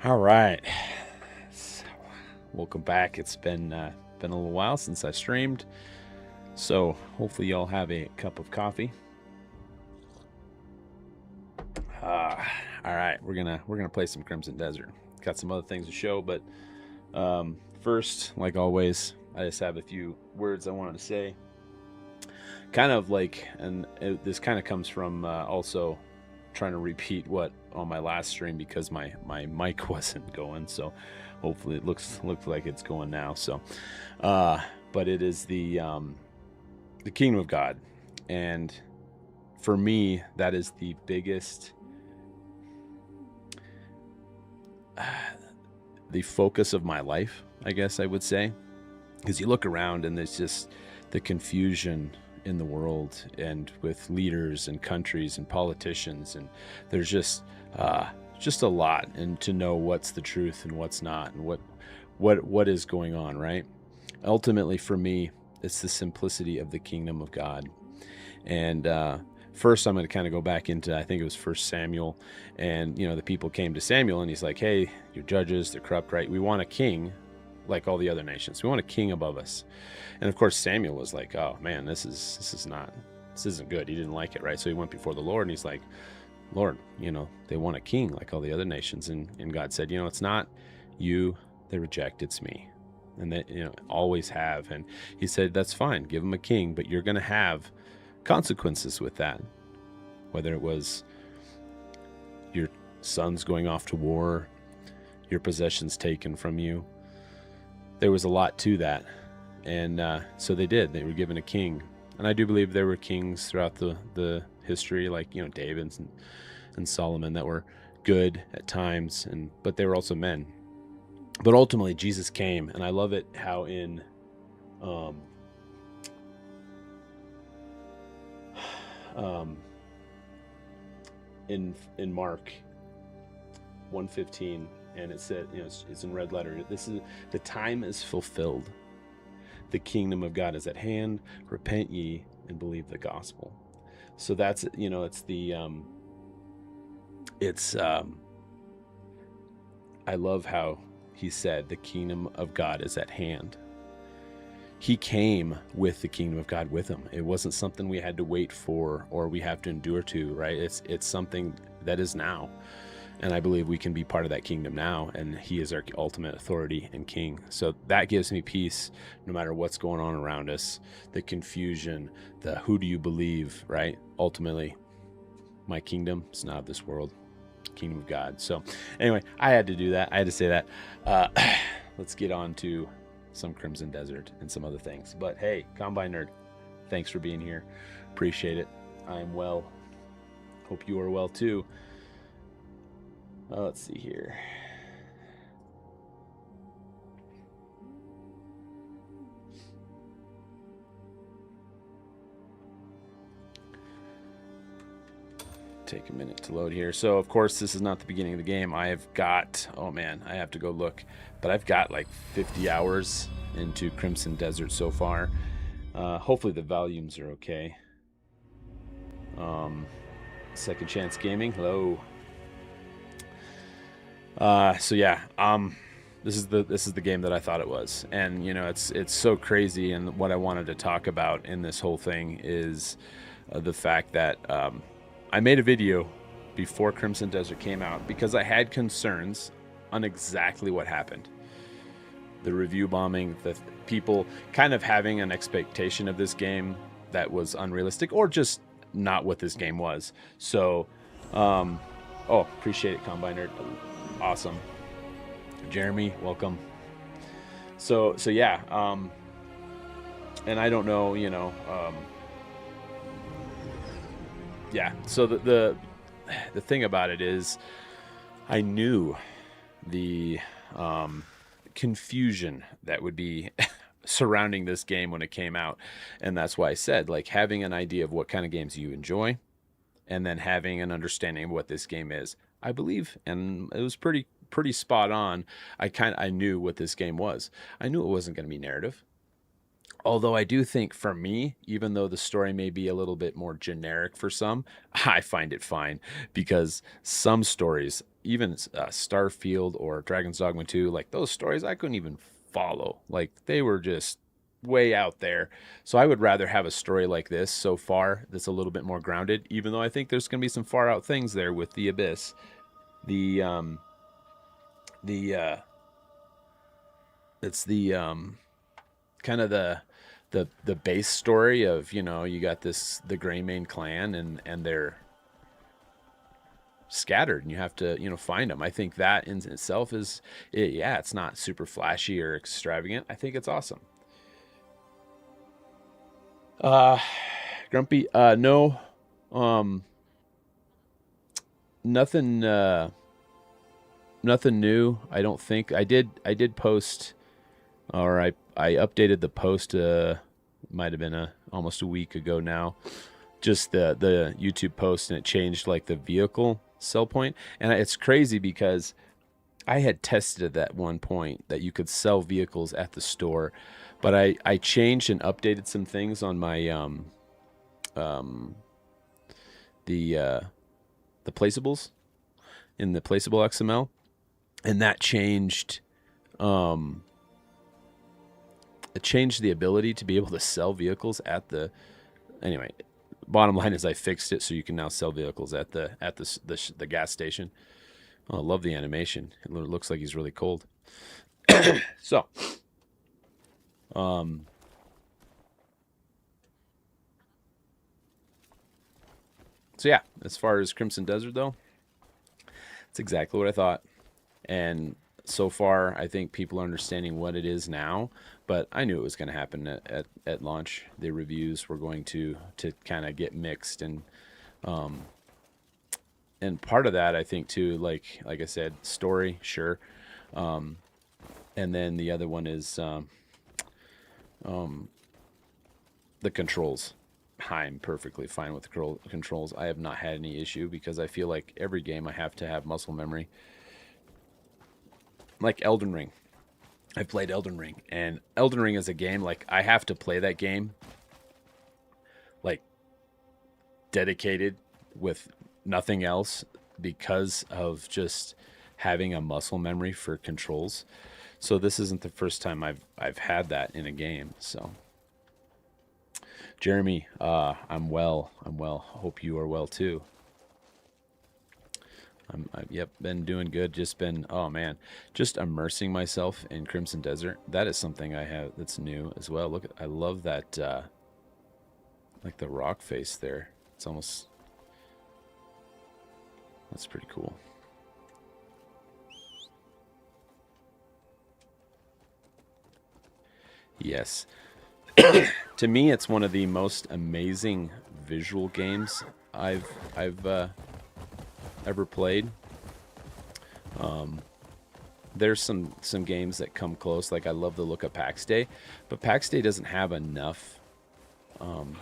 All right. So, welcome back. It's been a little while since I streamed, so hopefully y'all have a cup of coffee. Uh, all right, we're gonna play some Crimson Desert. Got some other things to show, but first, like always, I just have a few words I wanted to say. Kind of like, this kind of comes from also trying to repeat what on my last stream because my mic wasn't going. So hopefully it looks like it's going now. So, but it is the kingdom of God, and for me that is the biggest, the focus of my life, I guess I would say, because you look around and there's just the confusion in the world and with leaders and countries and politicians, and there's just a lot, and to know what's the truth and what's not, and what is going on, right? Ultimately for me, it's the simplicity of the kingdom of God. And first I'm going to kind of go back into, I think it was First Samuel, and the people came to Samuel and he's like, hey, your judges, they're corrupt, right? We want a king like all the other nations. We want a king above us. And of course Samuel was like, oh man, this isn't good. He didn't like it, right? So he went before the Lord and he's like, Lord, they want a king like all the other nations. And God said, it's not you they reject, it's me. And they always have. And he said, that's fine, give them a king, but you're going to have consequences with that. Whether it was your sons going off to war, your possessions taken from you, there was a lot to that. And so they were given a king. And I do believe there were kings throughout the history, like David and Solomon, that were good at times, but they were also men. But ultimately Jesus came, and I love it how in in Mark 1:15, and it said, it's in red letter, this is the time is fulfilled, the kingdom of God is at hand, repent ye and believe the gospel. So that's I love how he said the kingdom of God is at hand. He came with the kingdom of God with him. It wasn't something we had to wait for or we have to endure to, right? It's something that is now. And I believe we can be part of that kingdom now, and he is our ultimate authority and king. So that gives me peace no matter what's going on around us, the confusion, the who do you believe, right? Ultimately, my kingdom is not of this world, kingdom of God. So anyway, I had to do that. I had to say that. Let's get on to some Crimson Desert and some other things. But hey, Combine Nerd, thanks for being here. Appreciate it. I'm well. Hope you are well too. Let's see here. Take a minute to load here. So of course this is not the beginning of the game. I have got, oh man, I have to go look, but I've got like 50 hours into Crimson Desert so far. Hopefully the volumes are okay. Second Chance Gaming, hello. So yeah, this is the game that I thought it was, and it's so crazy. And what I wanted to talk about in this whole thing is the fact that I made a video before Crimson Desert came out because I had concerns on exactly what happened. The review bombing, the people kind of having an expectation of this game that was unrealistic or just not what this game was. So, appreciate it, Combiner. Awesome. Jeremy, welcome. So yeah, and I don't know, yeah. So the thing about it is, I knew the confusion that would be surrounding this game when it came out, and that's why I said, like, having an idea of what kind of games you enjoy, and then having an understanding of what this game is, I believe, and it was pretty spot on. I knew what this game was. I knew it wasn't going to be narrative. Although I do think for me, even though the story may be a little bit more generic for some, I find it fine because some stories, even Starfield or Dragon's Dogma 2, like those stories I couldn't even follow. Like they were just way out there. So I would rather have a story like this so far that's a little bit more grounded, even though I think there's going to be some far out things there with the Abyss. The the it's the kind of the base story of, you know, you got this the Greymane clan and they're scattered and you have to, you know, find them. I think that in itself is yeah, it's not super flashy or extravagant. I think it's awesome. uh Grumpy, no, um nothing, nothing new. I don't think I did post, or I updated the post, might have been almost a week ago now, just the YouTube post, and it changed like the vehicle sell point. And it's crazy because I had tested at that one point that you could sell vehicles at the store, but I changed and updated some things on my um the the placeables in the placeable XML, and that changed, um it changed the ability to be able to sell vehicles at the, anyway, bottom line is I fixed it so you can now sell vehicles at the gas station. Oh, I love the animation. It looks like he's really cold. So, um, so yeah, as far as Crimson Desert though, it's exactly what I thought. And so far, I think people are understanding what it is now. But I knew it was going to happen at launch. The reviews were going to kind of get mixed, um, and part of that I think too, like I said, story, sure, um, and then the other one is, um, the controls. I'm perfectly fine with the controls. I have not had any issue because I feel like every game I have to have muscle memory. Like Elden Ring, I've played Elden Ring, and Elden Ring is a game like I have to play that game like dedicated with nothing else because of just having a muscle memory for controls. So this isn't the first time I've had that in a game. So Jeremy, I'm well. I'm well. Hope you are well too. Yep, been doing good. Just been, oh man, just immersing myself in Crimson Desert. That is something I have that's new as well. Look, I love that, like the rock face there. It's almost, that's pretty cool. Yes, to me, it's one of the most amazing visual games I've ever played. Um, there's some games that come close. Like I love the look of PAX Day, but PAX Day doesn't have enough. Um,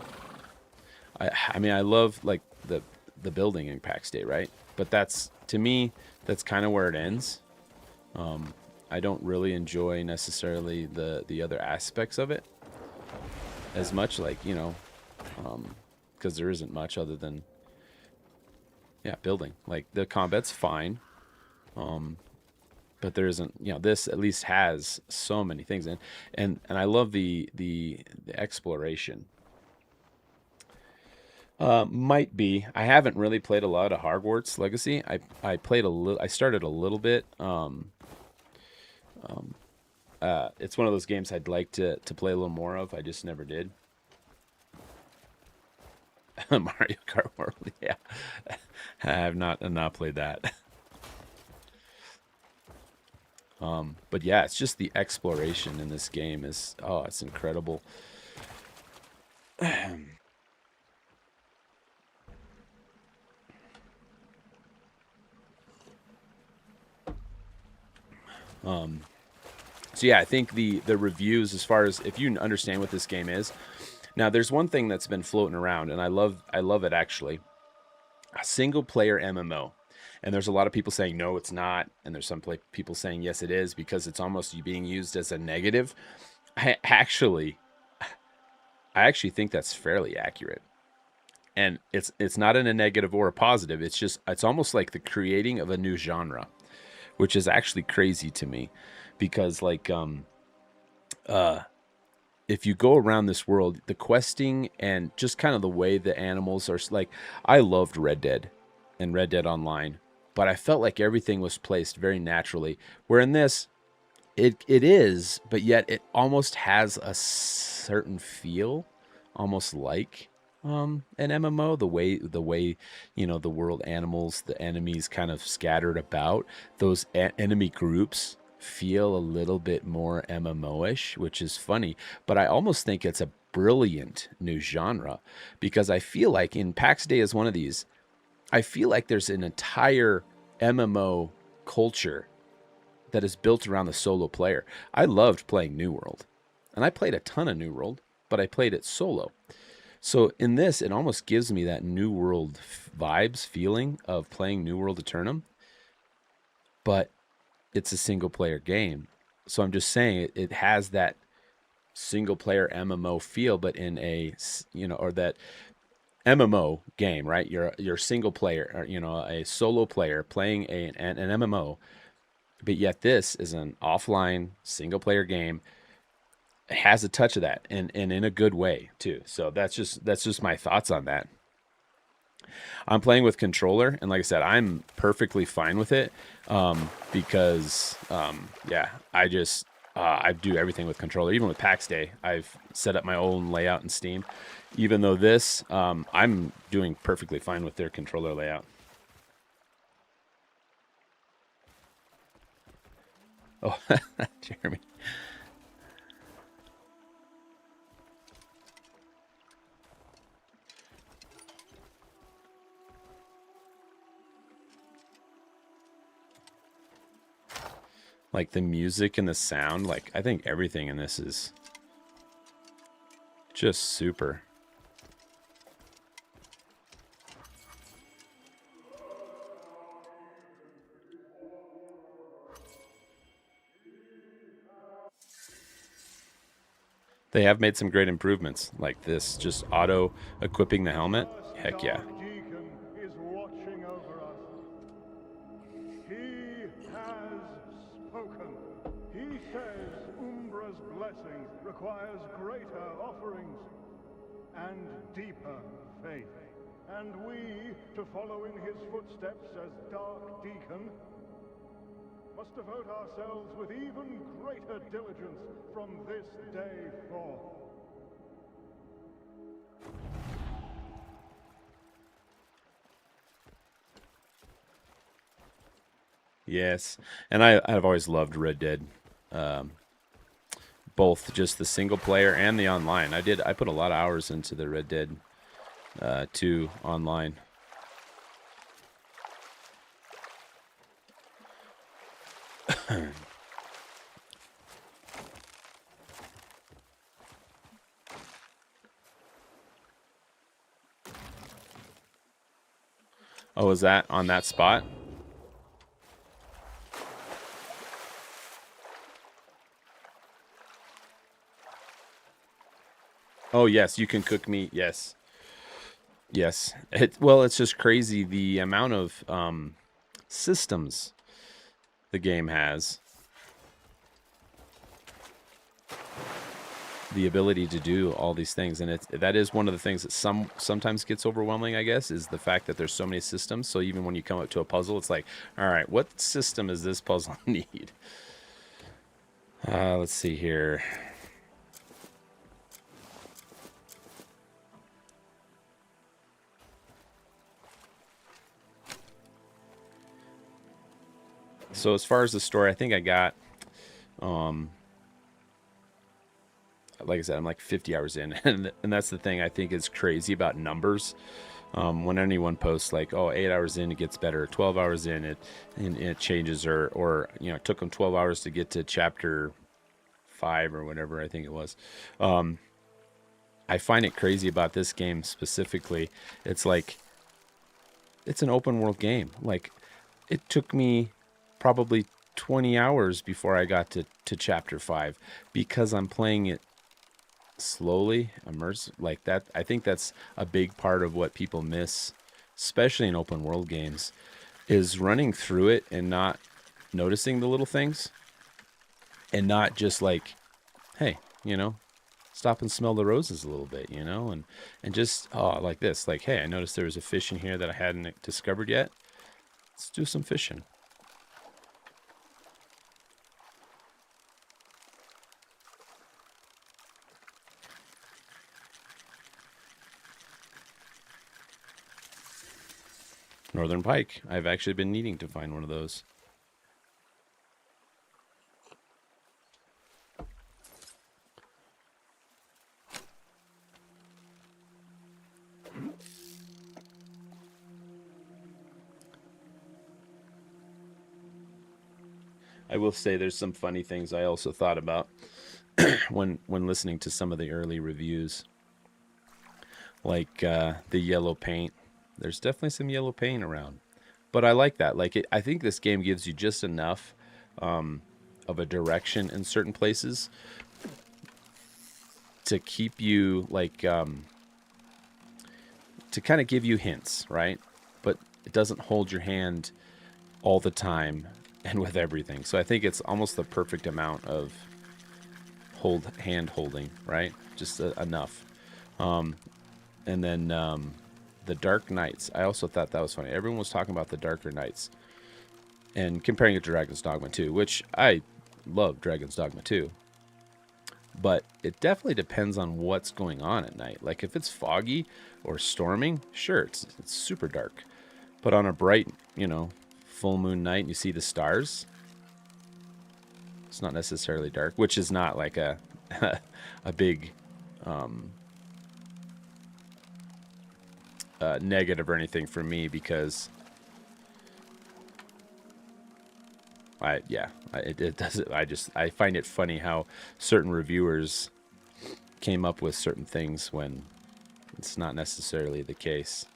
I mean I love like the building in PAX Day, right? But that's, to me, that's kind of where it ends. Um, I don't really enjoy necessarily the other aspects of it as much, like, you know, because there isn't much other than, yeah, building. Like the combat's fine, um, but there isn't, you know, this at least has so many things in, and I love the exploration. Might be. I haven't really played a lot of Hogwarts Legacy. I played a little. I started a little bit. Um, it's one of those games I'd like to play a little more of. I just never did. Mario Kart World. Yeah, I have not played that. But yeah, it's just the exploration in this game is, oh, it's incredible. Um, so yeah, I think the reviews, as far as if you understand what this game is. Now, there's one thing that's been floating around, and I love it actually. A single player MMO. And there's a lot of people saying no, it's not, and there's some people saying yes, it is, because it's almost being used as a negative. I actually I actually think that's fairly accurate. And it's not in a negative or a positive. It's just it's almost like the creating of a new genre, which is actually crazy to me, because like uh if you go around this world, the questing and just kind of the way the animals are like, I loved Red Dead and Red Dead Online, but I felt like everything was placed very naturally. Where in this, it is, but yet it almost has a certain feel, almost like an MMO. The way the world animals, the enemies kind of scattered about, those enemy groups feel a little bit more MMO-ish, which is funny. But I almost think it's a brilliant new genre, because I feel like in PAX Day is one of these. I feel like there's an entire MMO culture that is built around the solo player. I loved playing New World, and I played a ton of New World, but I played it solo. So in this, it almost gives me that New World vibes feeling of playing New World Eternum, but it's a single player game. So I'm just saying it has that single player MMO feel, but in a, or that MMO game, right? You're single player, or a solo player playing an MMO, but yet this is an offline single player game. It has a touch of that, and in a good way too. So that's just my thoughts on that. I'm playing with controller, and like I said, I'm perfectly fine with it, because yeah, I do everything with controller. Even with PAX Day, I've set up my own layout in Steam. Even though this, I'm doing perfectly fine with their controller layout. Oh, Jeremy. Like the music and the sound, like I think everything in this is just super. They have made some great improvements, like this, just auto equipping the helmet. Heck yeah. Deacon is watching over us. He has spoken. He says Umbra's blessing requires greater offerings and deeper faith. And we, to follow in his footsteps as Dark Deacon, must devote ourselves with even greater diligence from this day forth. Yes, and I've always loved Red Dead, um, both just the single player and the online. I put a lot of hours into the Red Dead 2 online. Oh, is that on that spot? Oh yes, you can cook meat. Yes, yes. Well, it's just crazy the amount of systems the game has, the ability to do all these things, and that is one of the things that sometimes gets overwhelming, I guess, is the fact that there's so many systems. So even when you come up to a puzzle, it's like, all right, what system does this puzzle need? Let's see here. So as far as the story, I think I got, um, like I said, I'm like 50 hours in, and that's the thing I think is crazy about numbers. When anyone posts like, oh, 8 hours in, it gets better, 12 hours in, it changes, or it took them 12 hours to get to chapter 5 or whatever I think it was. I find it crazy about this game specifically. It's like, it's an open world game. Like, it took me probably 20 hours before I got to chapter 5, because I'm playing it slowly immerse like that. I think that's a big part of what people miss, especially in open world games, is running through it and not noticing the little things, and not just like, hey, stop and smell the roses a little bit, and just like this, like, hey, I noticed there was a fish in here that I hadn't discovered yet. Let's do some fishing. Northern pike. I've actually been needing to find one of those. I will say there's some funny things I also thought about when listening to some of the early reviews, like the yellow paint. There's definitely some yellow paint around, but I like that. Like I think this game gives you just enough of a direction in certain places to keep you like to kind of give you hints, right? But it doesn't hold your hand all the time and with everything. So I think it's almost the perfect amount of hand holding, right? Just enough. And then the Dark Knights. I also thought that was funny. Everyone was talking about the Darker Knights and comparing it to Dragon's Dogma 2, which I love Dragon's Dogma 2. But it definitely depends on what's going on at night. Like if it's foggy or storming, sure, it's super dark. But on a bright, full moon night and you see the stars, it's not necessarily dark, which is not like a a big negative or anything for me, because it doesn't. I find it funny how certain reviewers came up with certain things when it's not necessarily the case.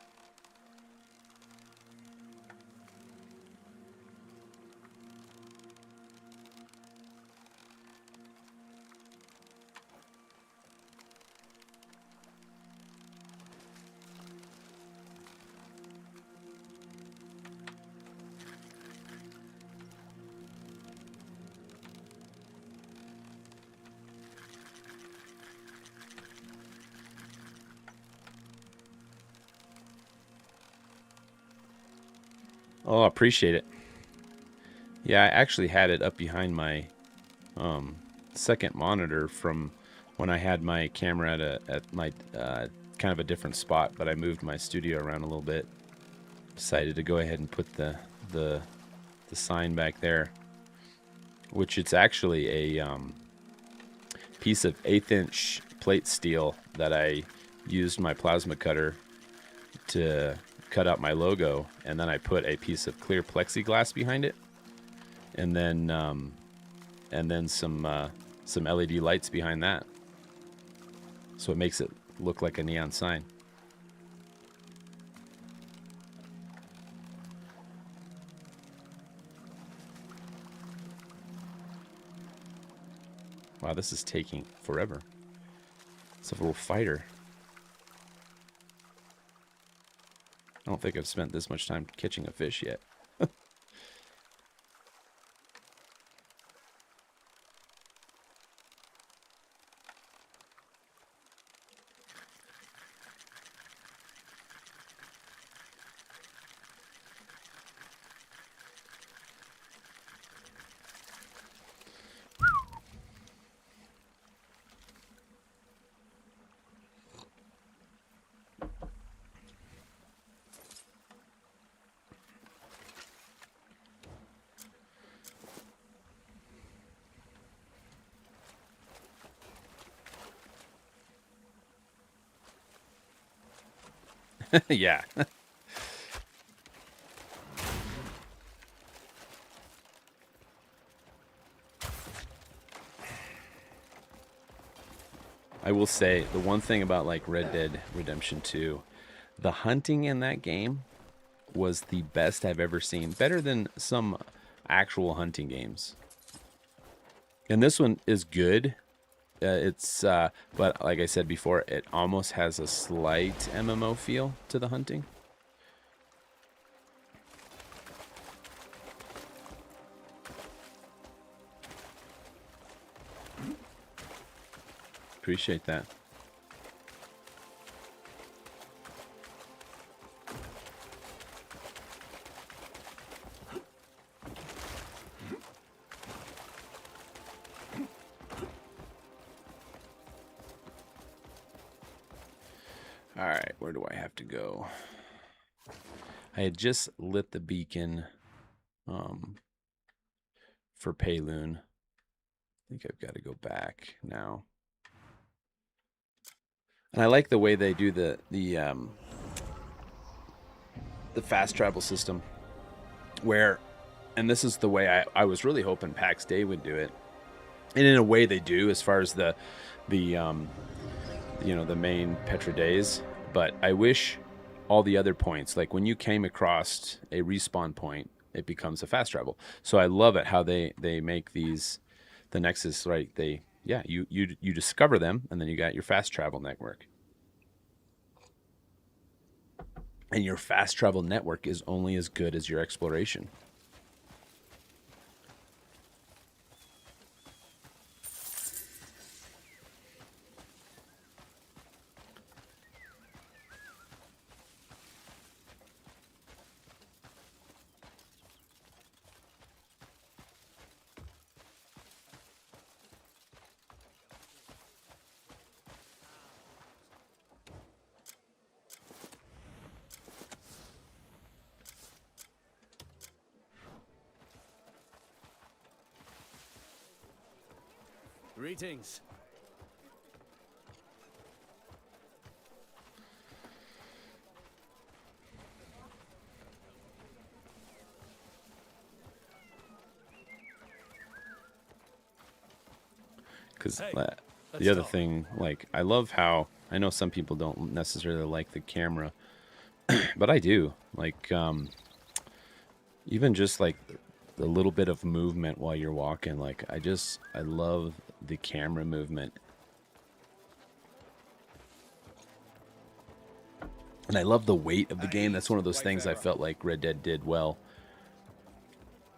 Oh, I appreciate it. Yeah, I actually had it up behind my second monitor from when I had my camera at my kind of a different spot, but I moved my studio around a little bit. Decided to go ahead and put the sign back there, which it's actually a piece of 1/8 inch plate steel that I used my plasma cutter to cut out my logo, and then I put a piece of clear plexiglass behind it, and then some LED lights behind that, so it makes it look like a neon sign. Wow, this is taking forever. It's a little fighter. I don't think I've spent this much time catching a fish yet. Yeah. I will say the one thing about like Red Dead Redemption 2, the hunting in that game was the best I've ever seen. Better than some actual hunting games. And this one is good, but like I said before, it almost has a slight MMO feel to the hunting. Appreciate that. All right, where do I have to go? I had just lit the beacon for Payloon. I think I've got to go back now. And I like the way they do the fast travel system, where, and this is the way I was really hoping PAX Day would do it, and in a way they do as far as the main Petra days. But I wish all the other points, like when you came across a respawn point, it becomes a fast travel. So I love it how they make these, the Nexus, right? You discover them, and then you got your fast travel network. And your fast travel network is only as good as your exploration. Greetings. Because the other thing, like, I love how, I know some people don't necessarily like the camera, but I do. Like, even just like the little bit of movement while you're walking, like, I love the camera movement. And I love the weight of the game. That's one of those things I felt like Red Dead did well.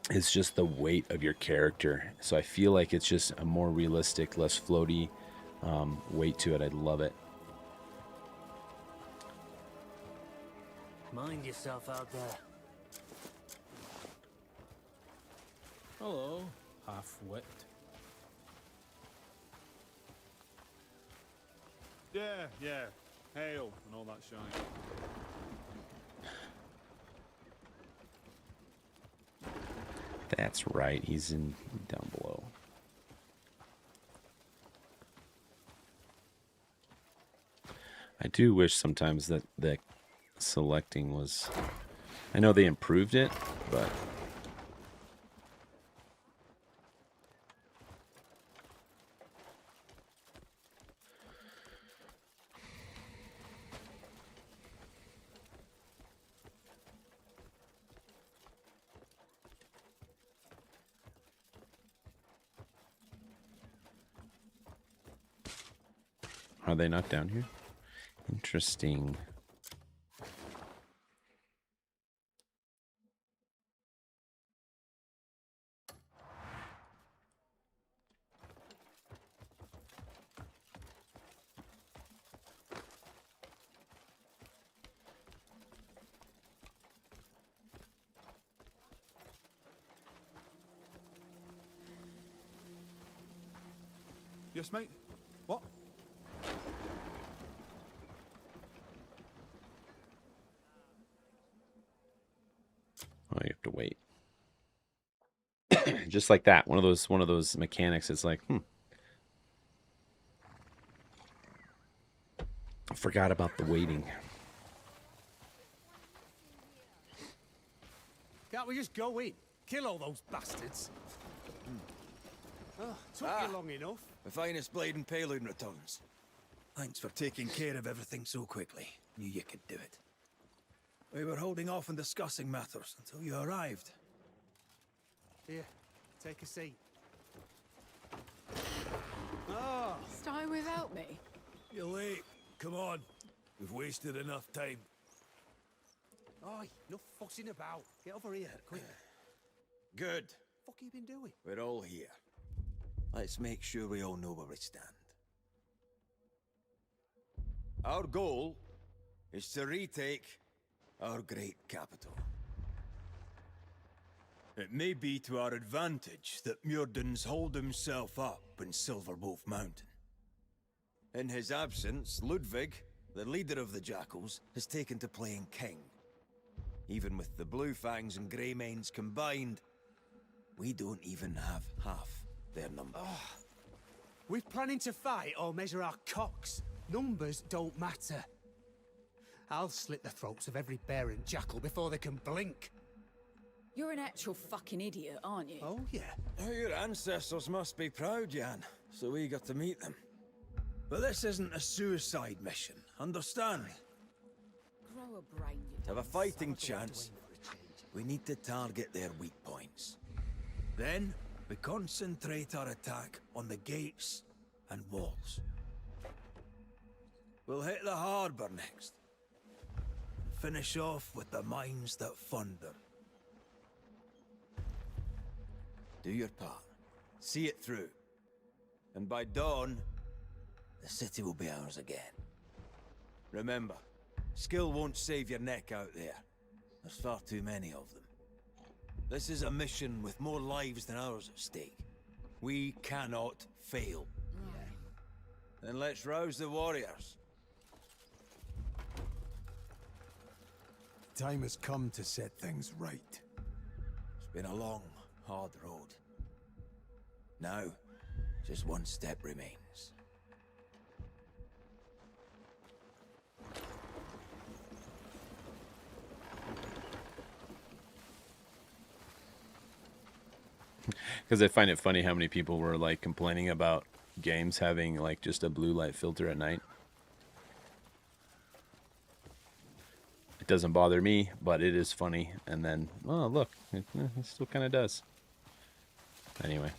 It's just the weight of your character. So I feel like it's just a more realistic, less floaty weight to it. I love it. Mind yourself out there. Hello, half-wit. Yeah. Hail and all that shine. That's right. He's in down below. I do wish sometimes that the selecting was... I know they improved it, but... Are they not down here? Interesting. Yes, mate? What? Oh, you have to wait. Just like that. One of those mechanics. It's like, I forgot about the waiting. Can't we just go in? Kill all those bastards? Oh, took you long enough. The finest blade in Payloon returns. Thanks for taking care of everything so quickly. Knew you could do it. We were holding off on discussing matters until you arrived. Here, take a seat. Oh, Stay without me? You're late. Come on. We've wasted enough time. oi, no fussing about. Get over here, quick. Good. What have you been doing? We're all here. Let's make sure we all know where we stand. Our goal is to retake our great capital. It may be to our advantage that Muirden's holed himself up in Silverwolf Mountain. In his absence, Ludwig, the leader of the Jackals, has taken to playing king. Even with the Blue Fangs and Greymanes combined, we don't even have half their number. We're planning to fight or measure our cocks. Numbers don't matter. I'll slit the throats of every bear and jackal before they can blink. You're an actual fucking idiot, aren't you? Oh, yeah. Oh, your ancestors must be proud, Jan. So eager to meet them. But this isn't a suicide mission, understand? Grow a brain, you To have a dumb fighting son. chance, we need to target their weak points. Then, we concentrate our attack on the gates and walls. We'll hit the harbour next. Finish off with the mines that fund them. Do your part. See it through. And by dawn, the city will be ours again. Remember, skill won't save your neck out there. There's far too many of them. This is a mission with more lives than ours at stake. We cannot fail. Then let's rouse the warriors. Time has come to set things right. It's been a long, hard road. Now, just one step remains. Because I find it funny how many people were like complaining about games having like just a blue light filter at night. It doesn't bother me, but it is funny. And then, oh look, it still kind of does. Anyway.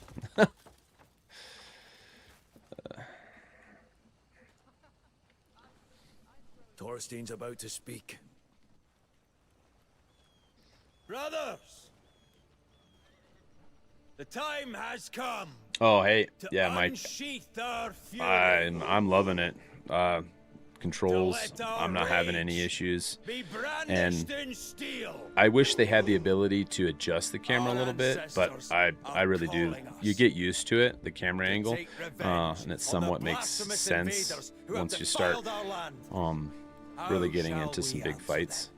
Thorstein's about to speak. Brothers! The time has come Oh hey, to yeah, my unsheath our fury. I'm loving it. Controls, let our I'm not having any rage issues. Be brandished in steel. I wish they had the ability to adjust the camera a Our little bit, but ancestors I are really do. calling us You get used to it, the camera to angle, take revenge and it on somewhat the makes blasphemous sense invaders who have once you start defiled our land. really How getting shall into some we big answer fights. them?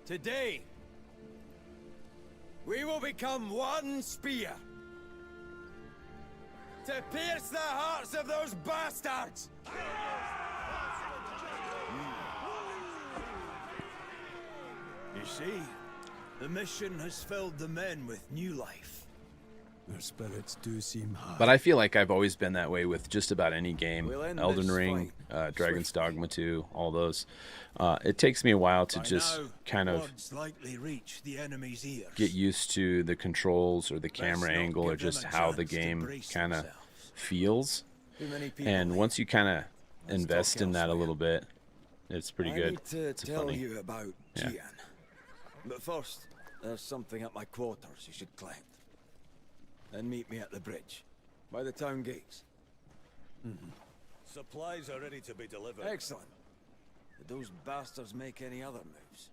Today, we will become one spear to pierce the hearts of those bastards. You see, the mission has filled the men with new life. Their spirits do seem high. But I feel like I've always been that way with just about any game. We'll end Elden this Ring, fight Dragon's swiftly. Dogma 2, all those. It takes me a while to By just now, kind of words likely reach the enemy's ears. get used to the controls or the camera not angle or give them just a how the chance to game brace kind of themselves. feels. Too many people And leave. once you kind of Let's invest talk in that a elsewhere. little bit, it's pretty I good. need to It's tell funny. you about Yeah. Gian. But first, there's something at my quarters you should collect. Then meet me at the bridge, by the town gates. Supplies are ready to be delivered. Excellent. Did those bastards make any other moves?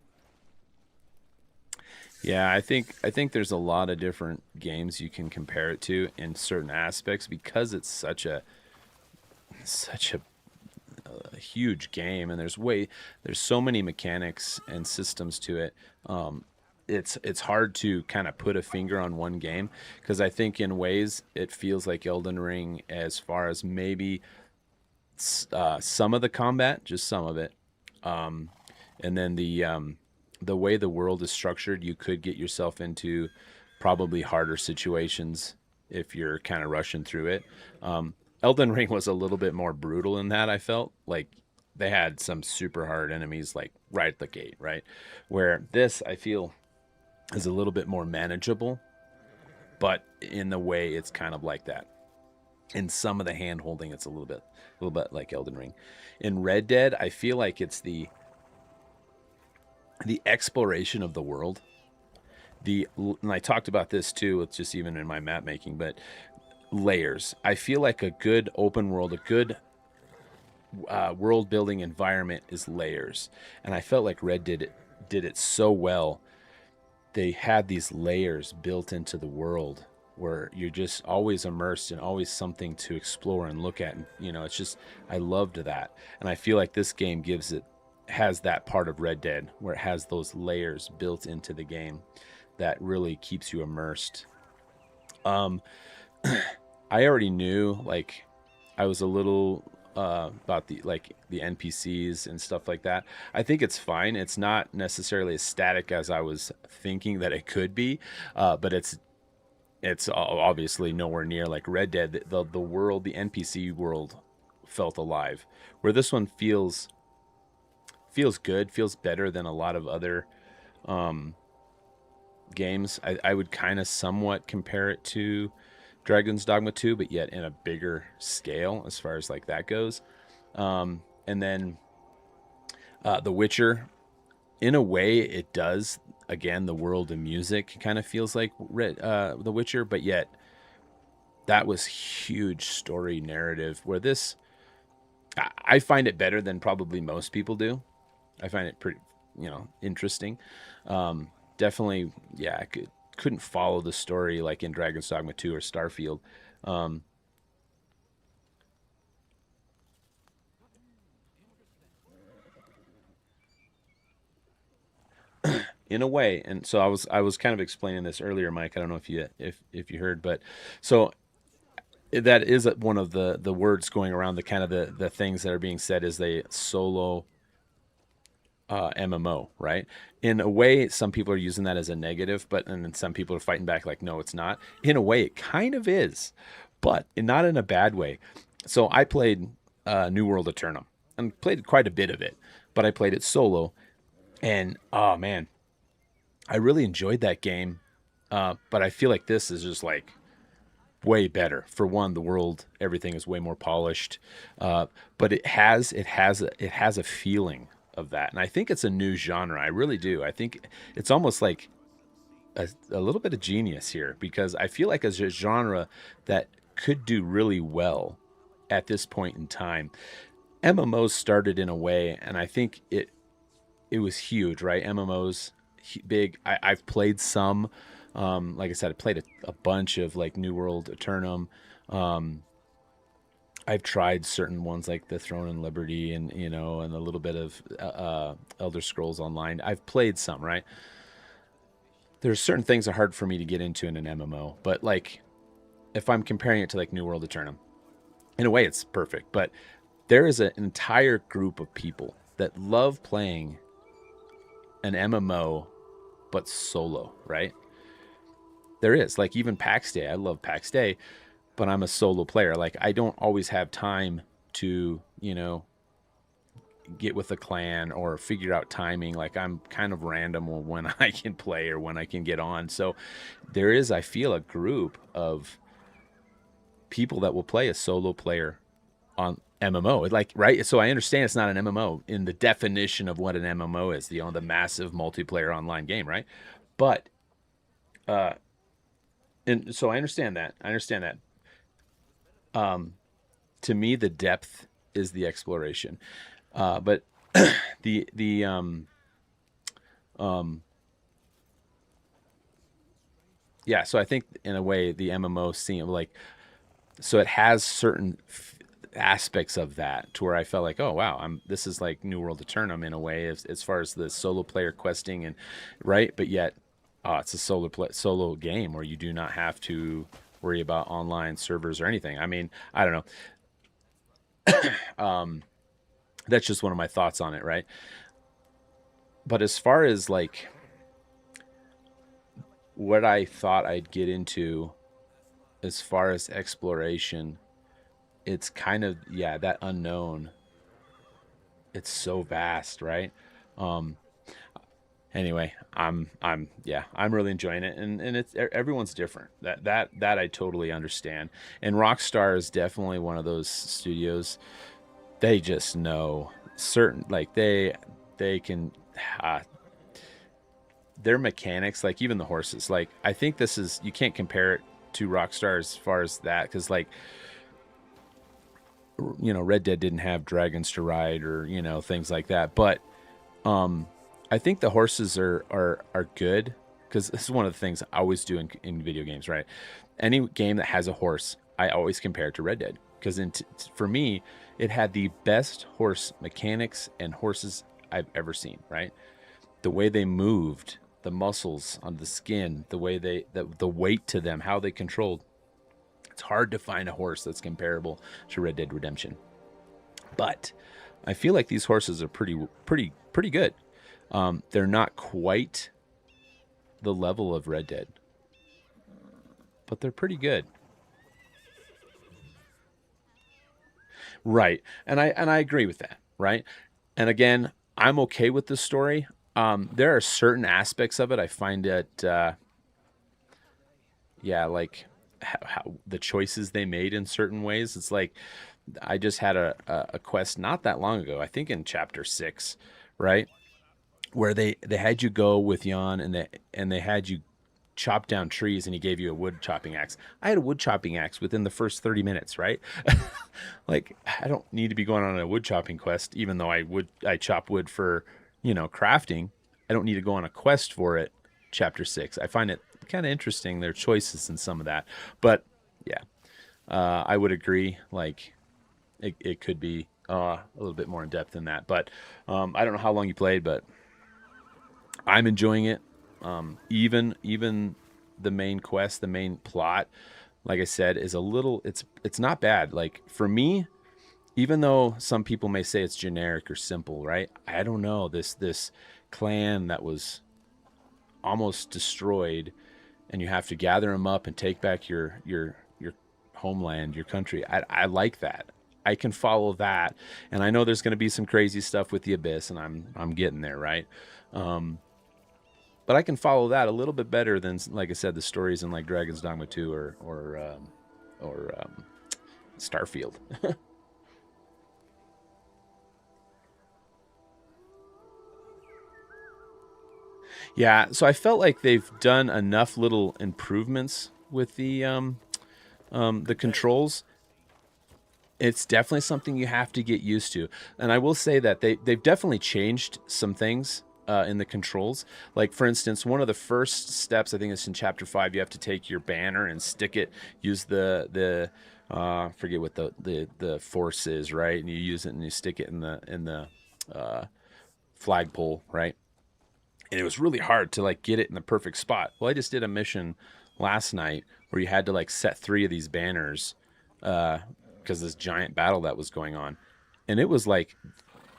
Yeah, I think there's a lot of different games you can compare it to in certain aspects because it's such a huge game and there's so many mechanics and systems to it. It's hard to kind of put a finger on one game because I think in ways it feels like Elden Ring as far as maybe some of the combat, just some of it, and then the way the world is structured, you could get yourself into probably harder situations if you're kind of rushing through it. Elden Ring was a little bit more brutal in that. I felt like they had some super hard enemies like right at the gate, right? Where this I feel is a little bit more manageable, but in the way it's kind of like that. In some of the hand holding, it's a little bit like Elden Ring. In Red Dead, I feel like it's the exploration of the world. And I talked about this too. It's just even in my map making, but layers. I feel like a good open world, a good world building environment is layers, and I felt like Red did it so well. They had these layers built into the world where you're just always immersed and always something to explore and look at, and it's just, I loved that. And I feel like this game has that part of Red Dead where it has those layers built into the game that really keeps you immersed. um I already knew, like, I was a little about the NPCs and stuff like that. I think it's fine. It's not necessarily as static as I was thinking that it could be, but it's obviously nowhere near like Red Dead. The world, the NPC world, felt alive, where this one feels good, feels better than a lot of other games. I would kind of somewhat compare it to Dragon's Dogma 2, but yet in a bigger scale as far as like that goes. And then The Witcher, in a way, it does. Again, the world of music kind of feels like The Witcher, but yet that was huge story narrative. Where this, I find it better than probably most people do. I find it pretty, interesting. Definitely, yeah, I couldn't follow the story like in Dragon's Dogma 2 or Starfield. Um, in a way, and so I was kind of explaining this earlier, Mike. I don't know if you heard, but so that is one of the words going around, the kind of the things that are being said is the solo MMO, right? In a way, some people are using that as a negative, but and then some people are fighting back like, no, it's not. In a way, it kind of is, but not in a bad way. So I played New World Eternum and played quite a bit of it, but I played it solo, and oh man, I really enjoyed that game. But I feel like this is just like way better. For one, the world, everything is way more polished, but it has a feeling of that, and I think it's a new genre. I really do. I think it's almost like a little bit of genius here, because I feel like it's a genre that could do really well at this point in time. MMOs started in a way, and I think it was huge, right? MMOs big. I've played some. Like I said, I played a bunch of like New World Eternum. Um, I've tried certain ones like the Throne and Liberty, and and a little bit of Elder Scrolls Online. I've played some, right? There's certain things that are hard for me to get into in an MMO, but like if I'm comparing it to like New World Eternum, in a way it's perfect. But there is an entire group of people that love playing an MMO, but solo, right? There is, like, even PAX Day. I love PAX Day, but I'm a solo player. Like, I don't always have time to, get with a clan or figure out timing. Like, I'm kind of random on when I can play or when I can get on. So there is, I feel, a group of people that will play a solo player on MMO. Like, right? So I understand it's not an MMO in the definition of what an MMO is, the massive multiplayer online game, right? But uh and so I understand that. I understand that. Um to me, the depth is the exploration. But the um yeah, so I think in a way the MMO seem like, so it has certain aspects of that to where I felt like, oh wow, this is like New World Eternum in a way, as far as the solo player questing, and right, but yet it's a solo game where you do not have to worry about online servers or anything. I mean, I don't know. That's just one of my thoughts on it, right? But as far as like what I thought I'd get into as far as exploration, it's kind of, yeah, that unknown. It's so vast, right? Um, anyway, I'm really enjoying it, and it's everyone's different. That I totally understand. And Rockstar is definitely one of those studios. They just know certain, like they can uh, their mechanics, like even the horses. Like I think this is, you can't compare it to Rockstar as far as that, because like, you know, Red Dead didn't have dragons to ride, or you know, things like that. But I think the horses are good, because this is one of the things I always do in video games, right? Any game that has a horse, I always compare it to Red Dead, because for me, it had the best horse mechanics and horses I've ever seen, right? The way they moved, the muscles on the skin, the way the weight to them, how they controlled. It's hard to find a horse that's comparable to Red Dead Redemption. But I feel like these horses are pretty good. They're not quite the level of Red Dead, but they're pretty good. Right. And I agree with that, right? And again, I'm okay with the story. There are certain aspects of it I find it yeah, like how the choices they made in certain ways. It's like I just had a quest not that long ago, I think in chapter 6, right? Where they had you go with Jan, and they had you chop down trees, and he gave you a wood chopping axe. I had a wood chopping axe within the first 30 minutes, right? Like I don't need to be going on a wood chopping quest, even though I chop wood for, you know, crafting. I don't need to go on a quest for it. Chapter 6. I find it kind of interesting, their choices in some of that. But yeah, I would agree. Like it could be a little bit more in depth than that. But I don't know how long you played, but I'm enjoying it. Even the main quest, the main plot, like I said, is a little. It's not bad. Like for me, even though some people may say it's generic or simple, right? I don't know, this clan that was almost destroyed, and you have to gather them up and take back your homeland, your country. I like that. I can follow that, and I know there's going to be some crazy stuff with the Abyss, and I'm getting there, right? But I can follow that a little bit better than, like I said, the stories in like Dragon's Dogma 2 or Starfield. Yeah, so I felt like they've done enough little improvements with the controls. It's definitely something you have to get used to, and I will say that they've definitely changed some things in the controls. Like for instance, one of the first steps, I think it's in chapter 5, you have to take your banner and stick it. Use the forget what the force is, right? And you use it and you stick it in the flagpole, right? And it was really hard to like get it in the perfect spot. Well, I just did a mission last night where you had to like set 3 of these banners because this giant battle that was going on, and it was like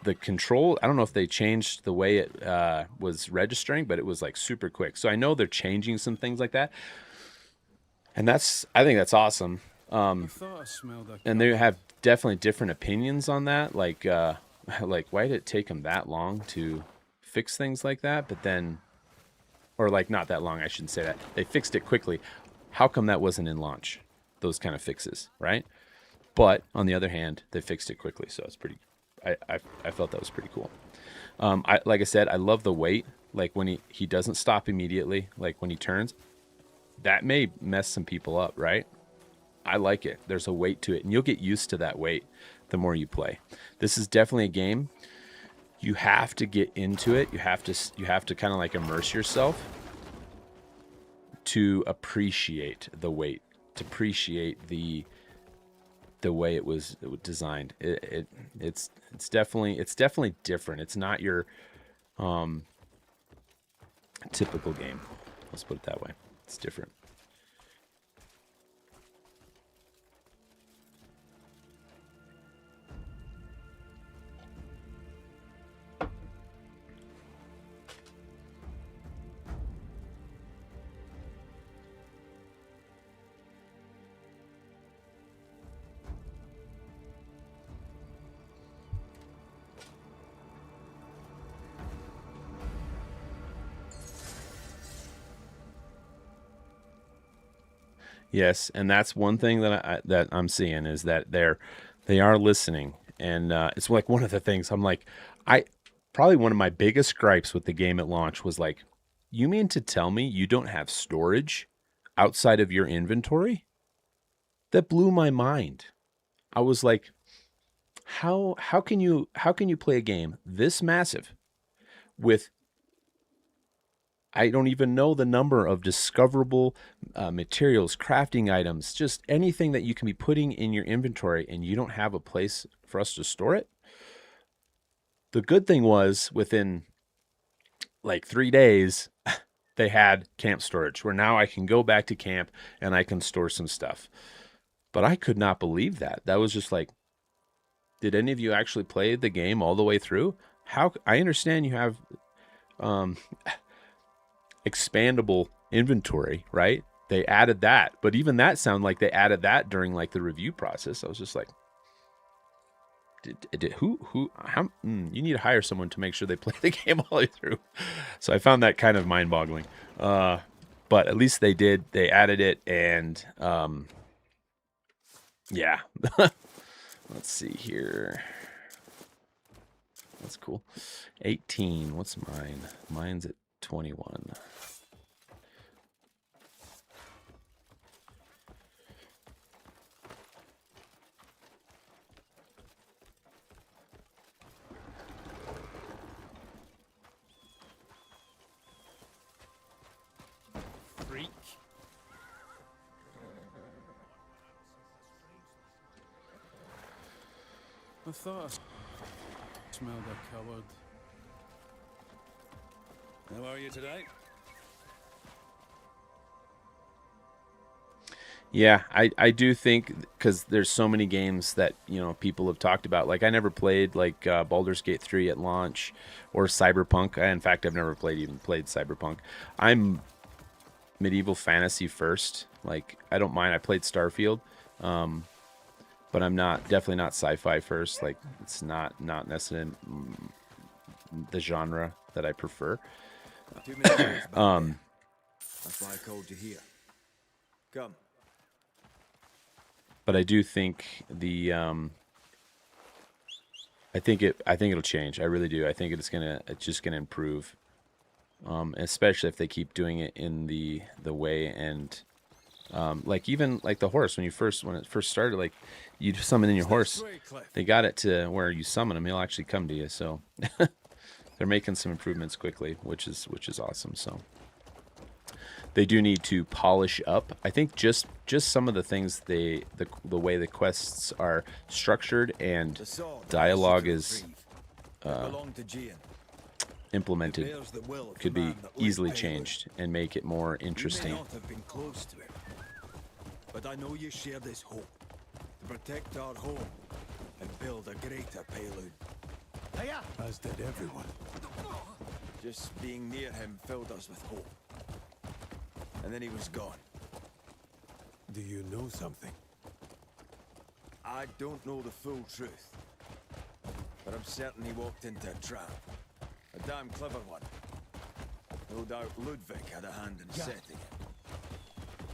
the control. I don't know if they changed the way it was registering, but it was like super quick. So I know they're changing some things like that, and I think that's awesome. I thought I smelled a And they have definitely different opinions on that. Like like why did it take them that long to fix things like that? But then, or like not that long, I shouldn't say that. They fixed it quickly. How come that wasn't in launch? Those kind of fixes, right? But on the other hand, they fixed it quickly, so it's pretty. I felt that was pretty cool. Like I said, I love the wait. Like when he doesn't stop immediately. Like when he turns, that may mess some people up, right? I like it. There's a weight to it, and you'll get used to that weight the more you play. This is definitely a game. You have to get into it. You have to kind of like immerse yourself to appreciate the weight, to appreciate the way it was designed. It's definitely different. It's not your typical game. Let's put it that way. It's different. Yes, and that's one thing that I'm seeing is that they are listening, and it's like one of the things I'm like, I probably one of my biggest gripes with the game at launch was like, you mean to tell me you don't have storage outside of your inventory? That blew my mind. I was like, how can you play a game this massive with I don't even know the number of discoverable materials, crafting items, just anything that you can be putting in your inventory, and you don't have a place for us to store it? The good thing was within like 3 days, they had camp storage where now I can go back to camp and I can store some stuff. But I could not believe that. That was just like, did any of you actually play the game all the way through? How I understand you have um, expandable inventory, right? They added that, but even that sounded like they added that during like the review process. I was just like, how? You need to hire someone to make sure they play the game all the way through. So I found that kind of mind-boggling. But at least they did. They added it, and yeah. Let's see here. That's cool. 18. What's mine? Mine's at 21. Freak. I thought I smelled a coward. How are you today? Yeah, I do think because there's so many games that people have talked about. Like I never played like Baldur's Gate 3 at launch or Cyberpunk. In fact, I've never played Cyberpunk. I'm medieval fantasy first. Like I don't mind. I played Starfield, but I'm definitely not sci-fi first. Like it's not necessarily the genre that I prefer. Too many days back there. That's why I called you here. Come. But I do think I think it'll change. I really do. I think it's just gonna improve, especially if they keep doing it in the way and like even like the horse when it first started, like you summon in your horse, they got it to where you summon him, he'll actually come to you. So they're making some improvements quickly, which is awesome. So they do need to polish up. I think just some of the things the way the quests are structured and dialogue is implemented could be easily changed and make it more interesting. You may not have been close to him, but I know you share this hope to protect our home and build a greater Payloon. As did everyone. Just being near him filled us with hope. And then he was gone. Do you know something? I don't know the full truth, but I'm certain he walked into a trap. A damn clever one. No doubt Ludwig had a hand in setting it.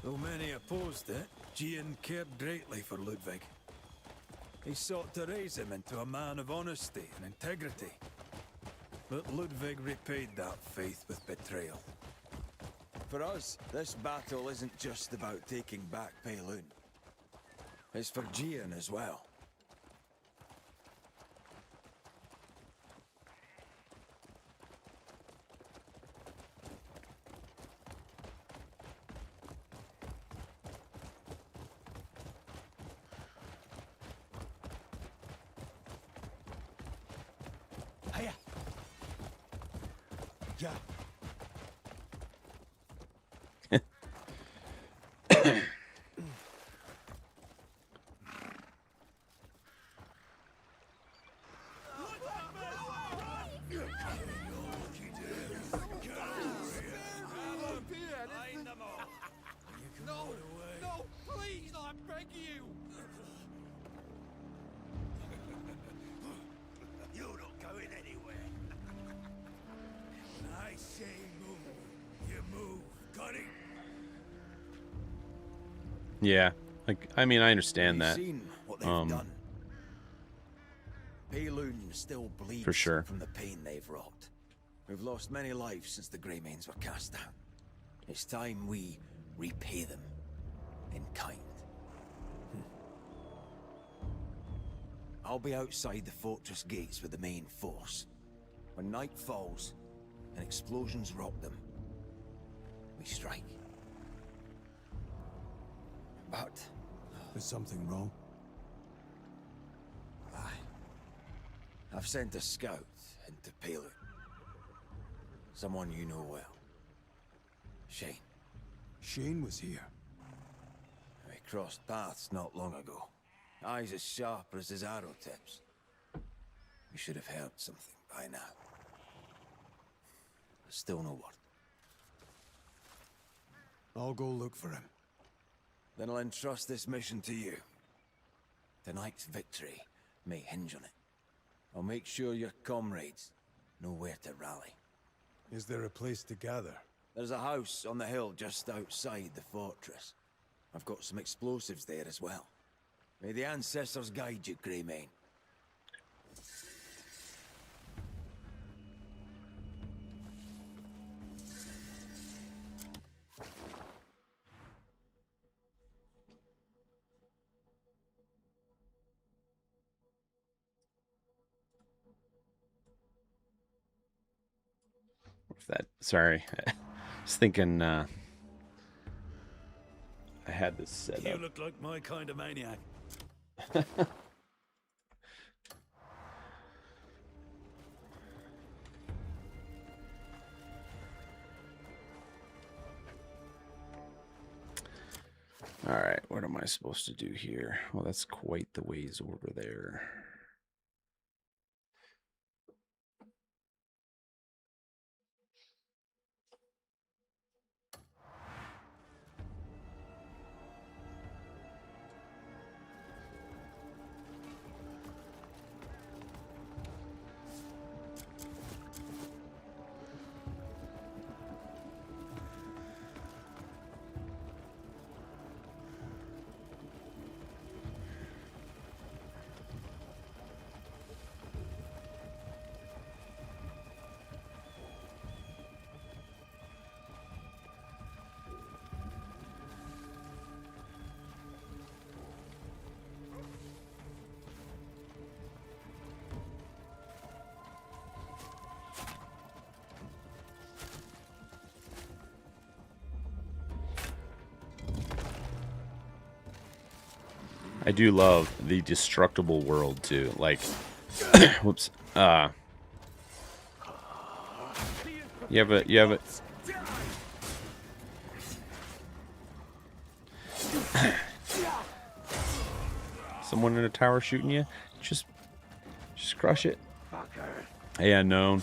Though many opposed it, Gian cared greatly for Ludwig. He sought to raise him into a man of honesty and integrity. But Ludwig repaid that faith with betrayal. For us, this battle isn't just about taking back Payloon. It's for Gian as well. Hiya. Yeah. No, please, I'm begging you! You're not going anywhere. When I say move, you move. Got it? Yeah. Like, I mean, I understand You've that. seen what they've done. Payloon still bleeds For sure. from the pain they've wrought. We've lost many lives since the Greymanes were cast out. It's time we repay them in kind. I'll be outside the fortress gates with the main force. When night falls and explosions rock them, we strike. But Is something wrong? I've sent a scout into Payloon. Someone you know well. Shane. Shane was here. We crossed paths not long ago. Eyes as sharp as his arrow tips. We should have heard something by now. There's still no word. I'll go look for him. Then I'll entrust this mission to you. Tonight's victory may hinge on it. I'll make sure your comrades know where to rally. Is there a place to gather? There's a house on the hill just outside the fortress. I've got some explosives there as well. May the ancestors guide you, Greymane. Sorry. I was thinking I had this set You up. look like my kind of maniac. All right, what am I supposed to do here? Well, that's quite the ways over there. I do love the destructible world too. Like, whoops. You have a. Someone in a tower shooting you. Just crush it. Yeah, known.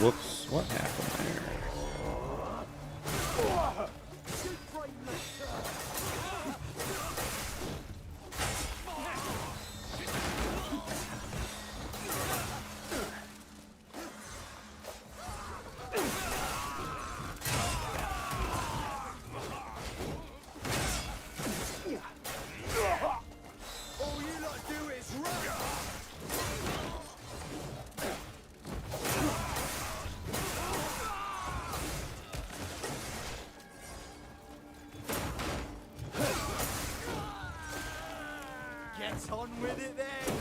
Whoops, what happened there? All you lot do is run! Get on with it then!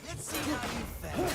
Let's see how you fare.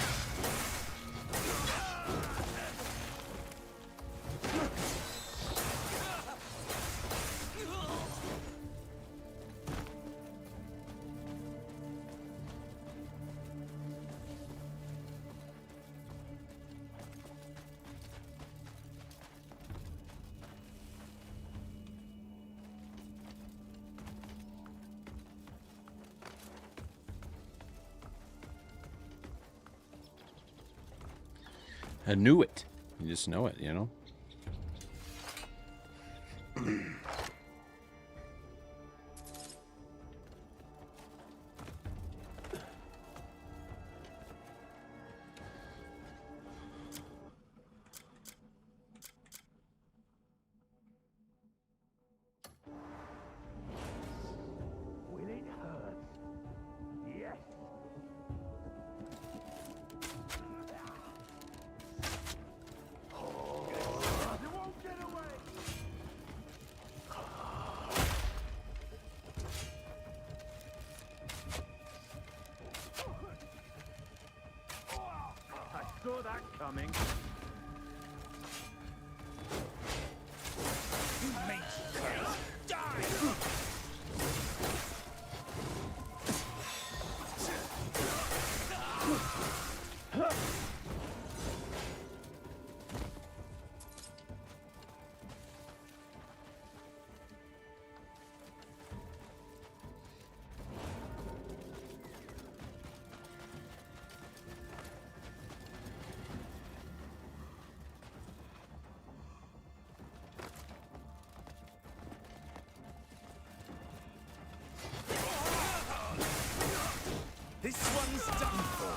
I knew it. You just know it, you know? Will it hurt? Yes. You won't get away. I saw that coming. This one's done for.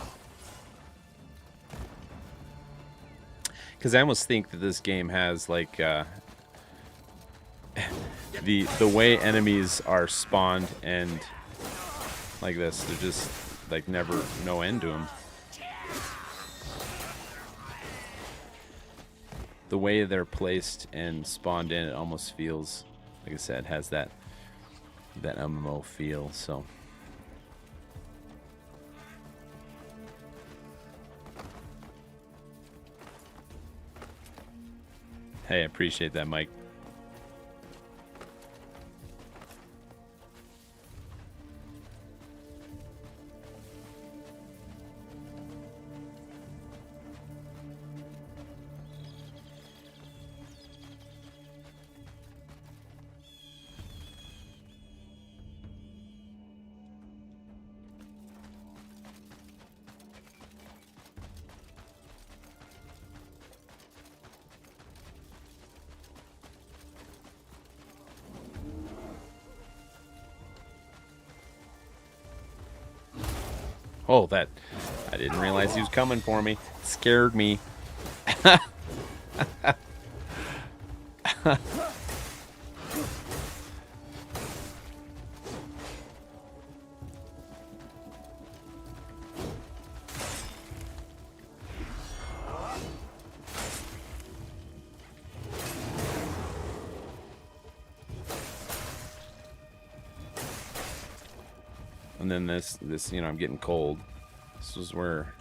Because I almost think that this game has like the way enemies are spawned and like this, they're just like never no end to them. The way they're placed and spawned in, it almost feels, like I said, has that MMO feel. So. Hey, I appreciate that, Mike. Oh, that... I didn't realize he was coming for me. It scared me. And then this, you know, I'm getting cold. This was where...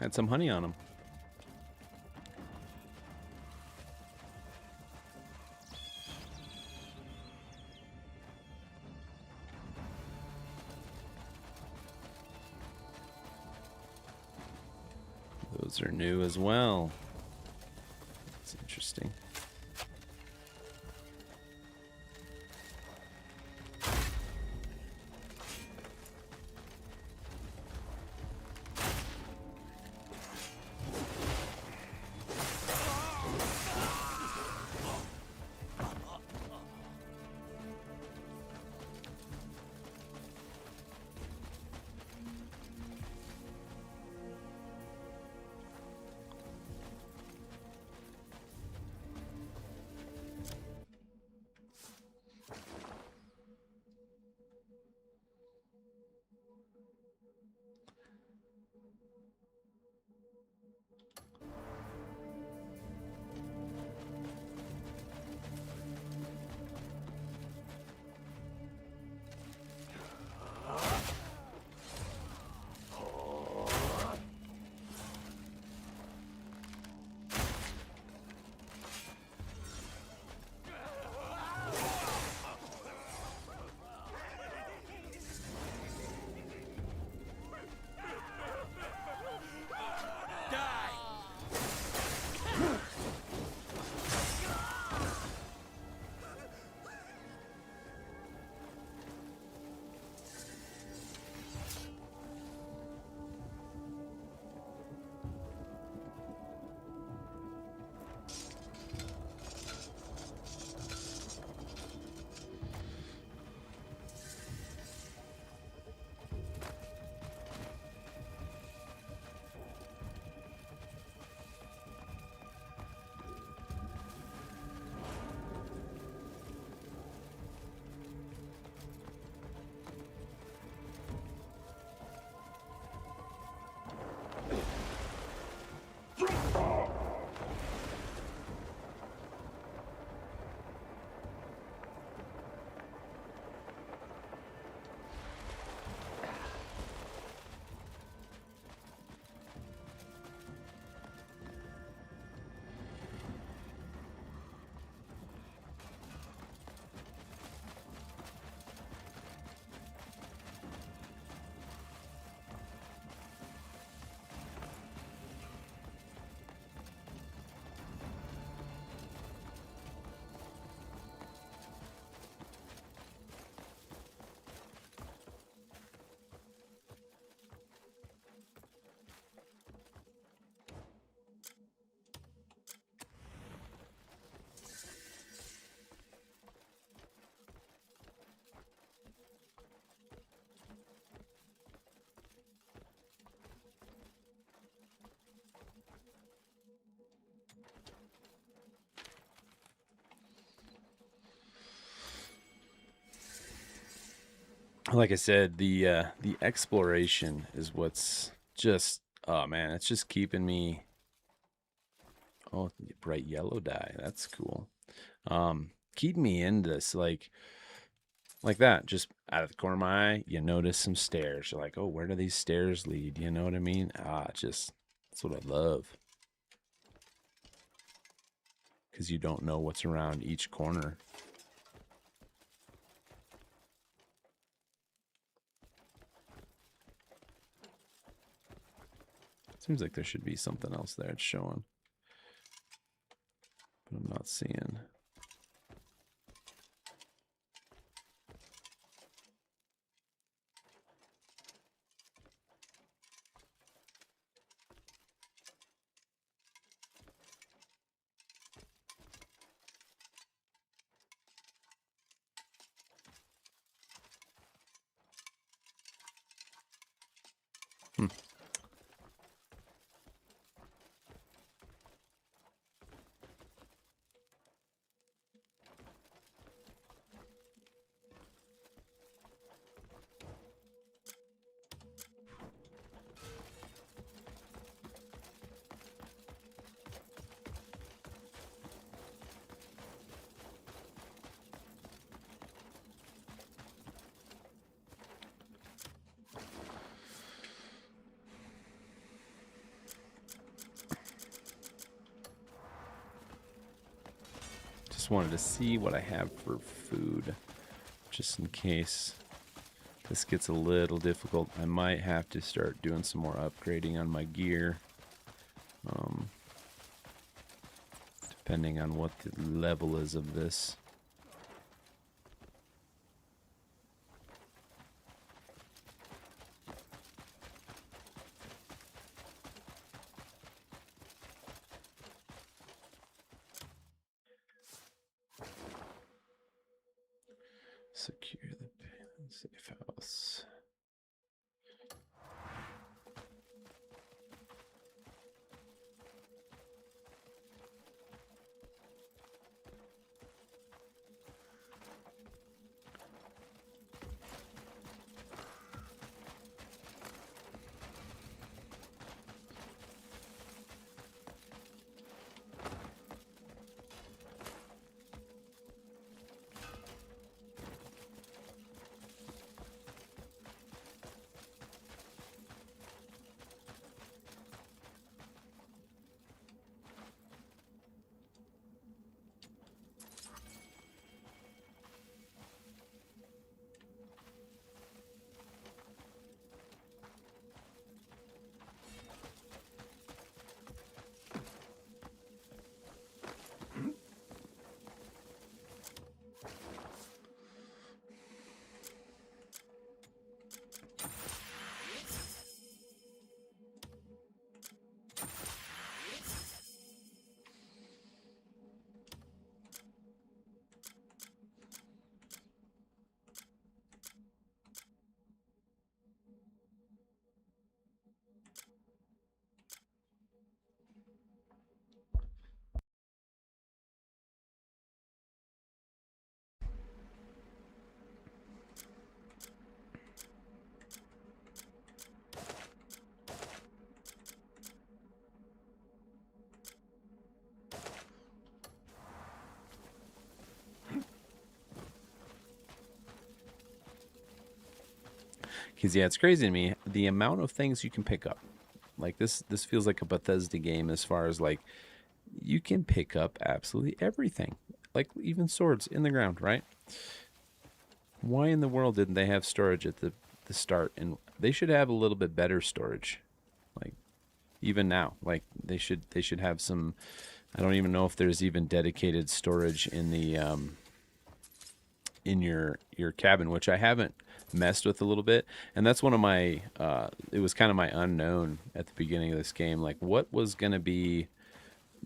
had some honey on them. Those are new as well. That's interesting. like I said, the exploration is what's just, oh man, it's just keeping me. Oh, bright yellow dye. That's cool. Keeping me in this, like that. Just out of the corner of my eye, you notice some stairs. You're like, oh, where do these stairs lead? You know what I mean? Just that's what I love. Because you don't know what's around each corner. Seems like there should be something else there it's showing. But I'm not seeing. Just wanted to see what I have for food, just in case this gets a little difficult. I might have to start doing some more upgrading on my gear, depending on what the level is of this. Secure the safe house. Because yeah, it's crazy to me the amount of things you can pick up. Like this feels like a Bethesda game as far as like you can pick up absolutely everything. Like even swords in the ground, right? Why in the world didn't they have storage at the start? And they should have a little bit better storage. Like even now, like they should have some. I don't even know if there's even dedicated storage in the in your cabin, which I haven't messed with a little bit. And that's one of my it was kind of my unknown at the beginning of this game, like what was going to be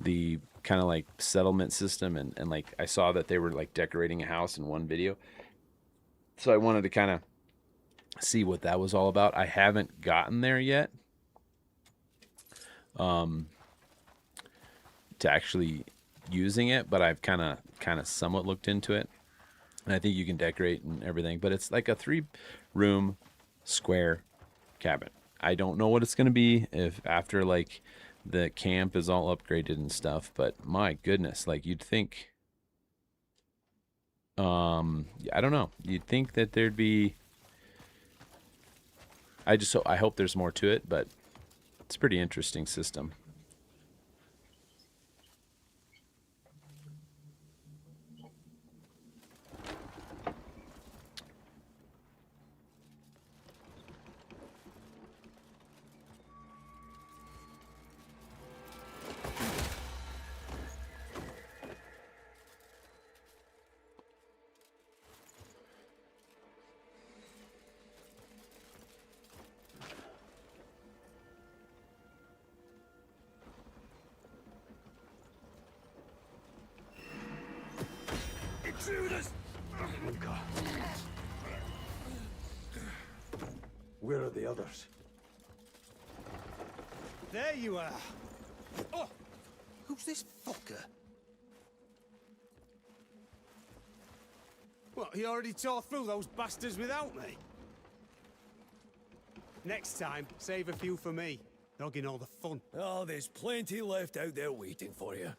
the kind of like settlement system. And like I saw that they were like decorating a house in one video, so I wanted to kind of see what that was all about. I haven't gotten there yet to actually using it, but I've kind of somewhat looked into it. And I think you can decorate and everything, but it's like a 3-room square cabin. I don't know what it's going to be if after like the camp is all upgraded and stuff, but my goodness, like you'd think, I don't know. You'd think that there'd be, I hope there's more to it, but it's a pretty interesting system. Where are the others? There you are. Oh, who's this fucker? What, he already tore through those bastards without me? Next time, save a few for me. Dogging all the fun. Oh, there's plenty left out there waiting for you.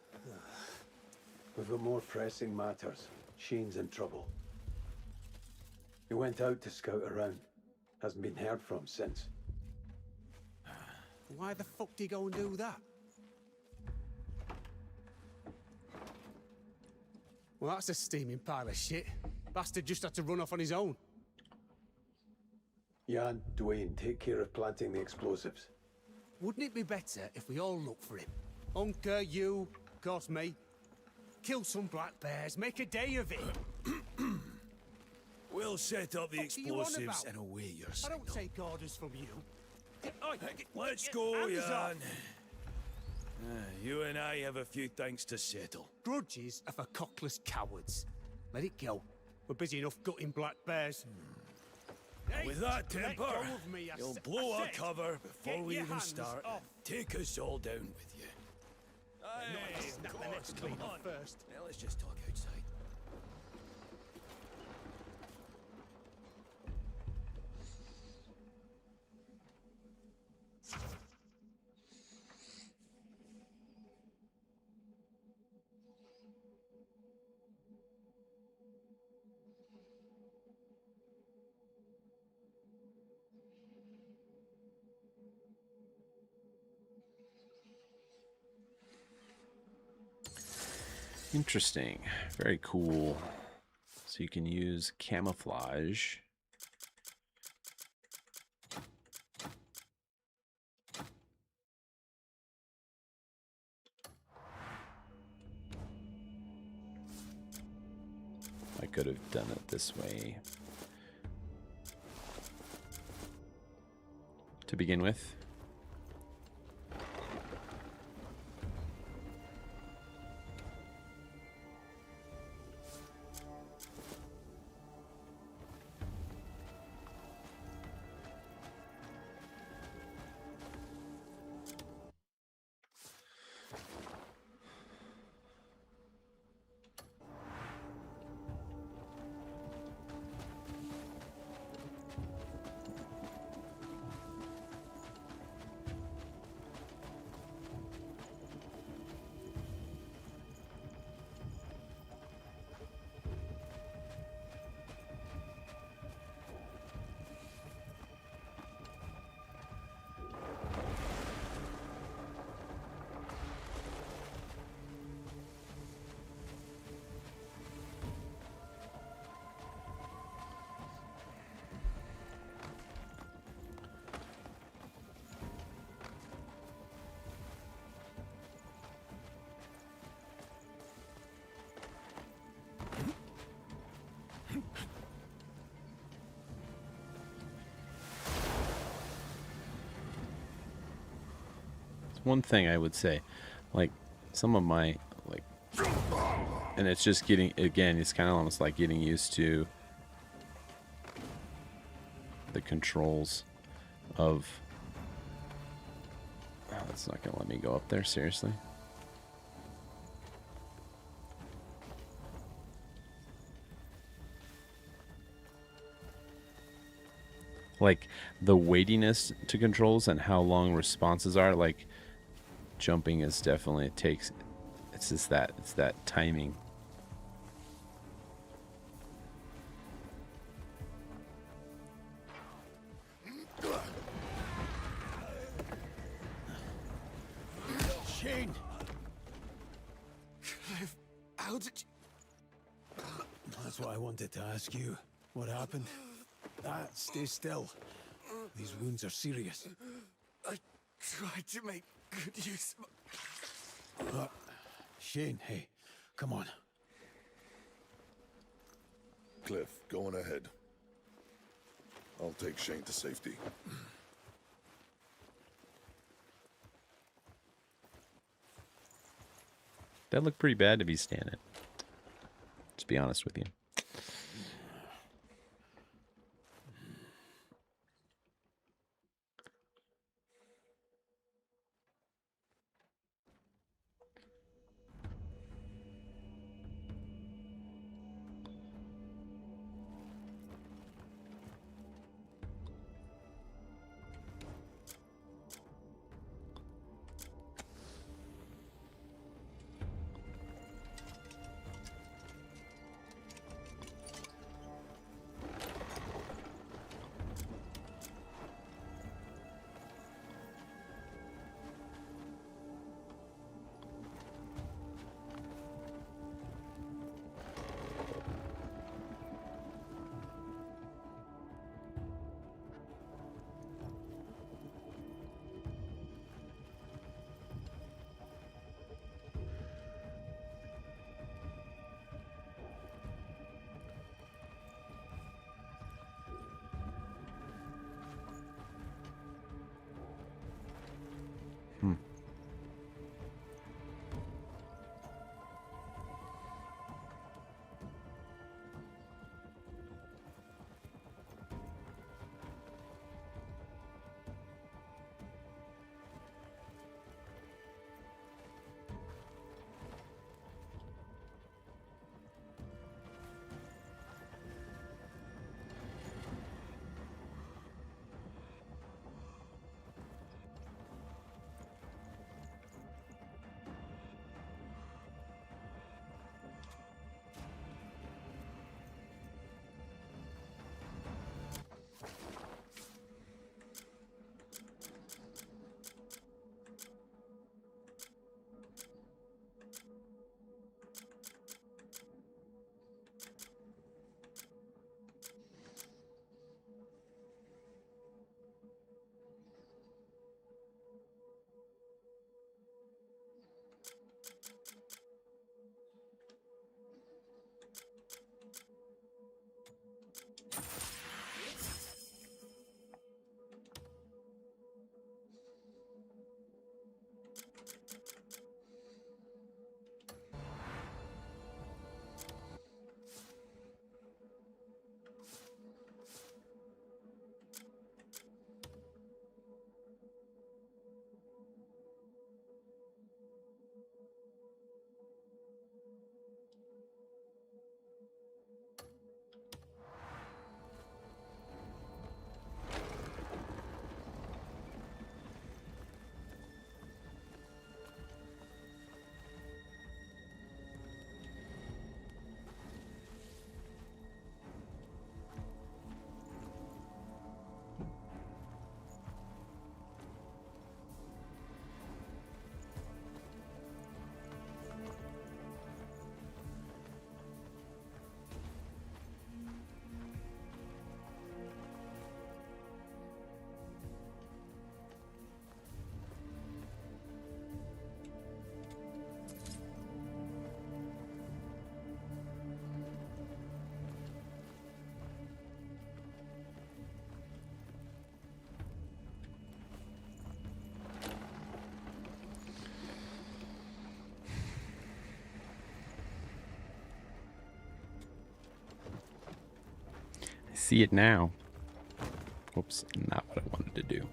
We've got more pressing matters. Shane's in trouble. He went out to scout around. Hasn't been heard from since. Why the fuck did he go and do that? Well, that's a steaming pile of shit. Bastard just had to run off on his own. Jan, Dwayne, take care of planting the explosives. Wouldn't it be better if we all look for him? Unker, you, of course me. Kill some black bears, make a day of it. We'll set up the What are you on explosives about? and away your I signal. don't take orders from you. Oi, Let's get go, hands Jan. off. You and I have a few things to settle. Grudges are for cockless cowards. Let it go. We're busy enough gutting black bears. Hey, With that let temper, go of me, I you'll sa- blow I our said, cover before get we your even hands start. off. Take us all down with you. Aye, Snap of the next course, clean come off on. first. Now let's just talk outside. Interesting. Very cool. So you can use camouflage. I could have done it this way to begin with. One thing I would say, like some of my like, and it's just getting, again, it's kind of almost like getting used to the controls of, oh, that's not gonna let me go up there, seriously. like the weightiness to controls and how long responses are. Like jumping is definitely, it takes, it's just that, it's that timing. Shane! Clive, how did you... That's what I wanted to ask you. What happened? Stay still. These wounds are serious. I tried to make good use of... Shane, hey, come on. Cliff, going ahead. I'll take Shane to safety. That looked pretty bad to be standing. Let's be honest with you. See it now. Oops, not what I wanted to do.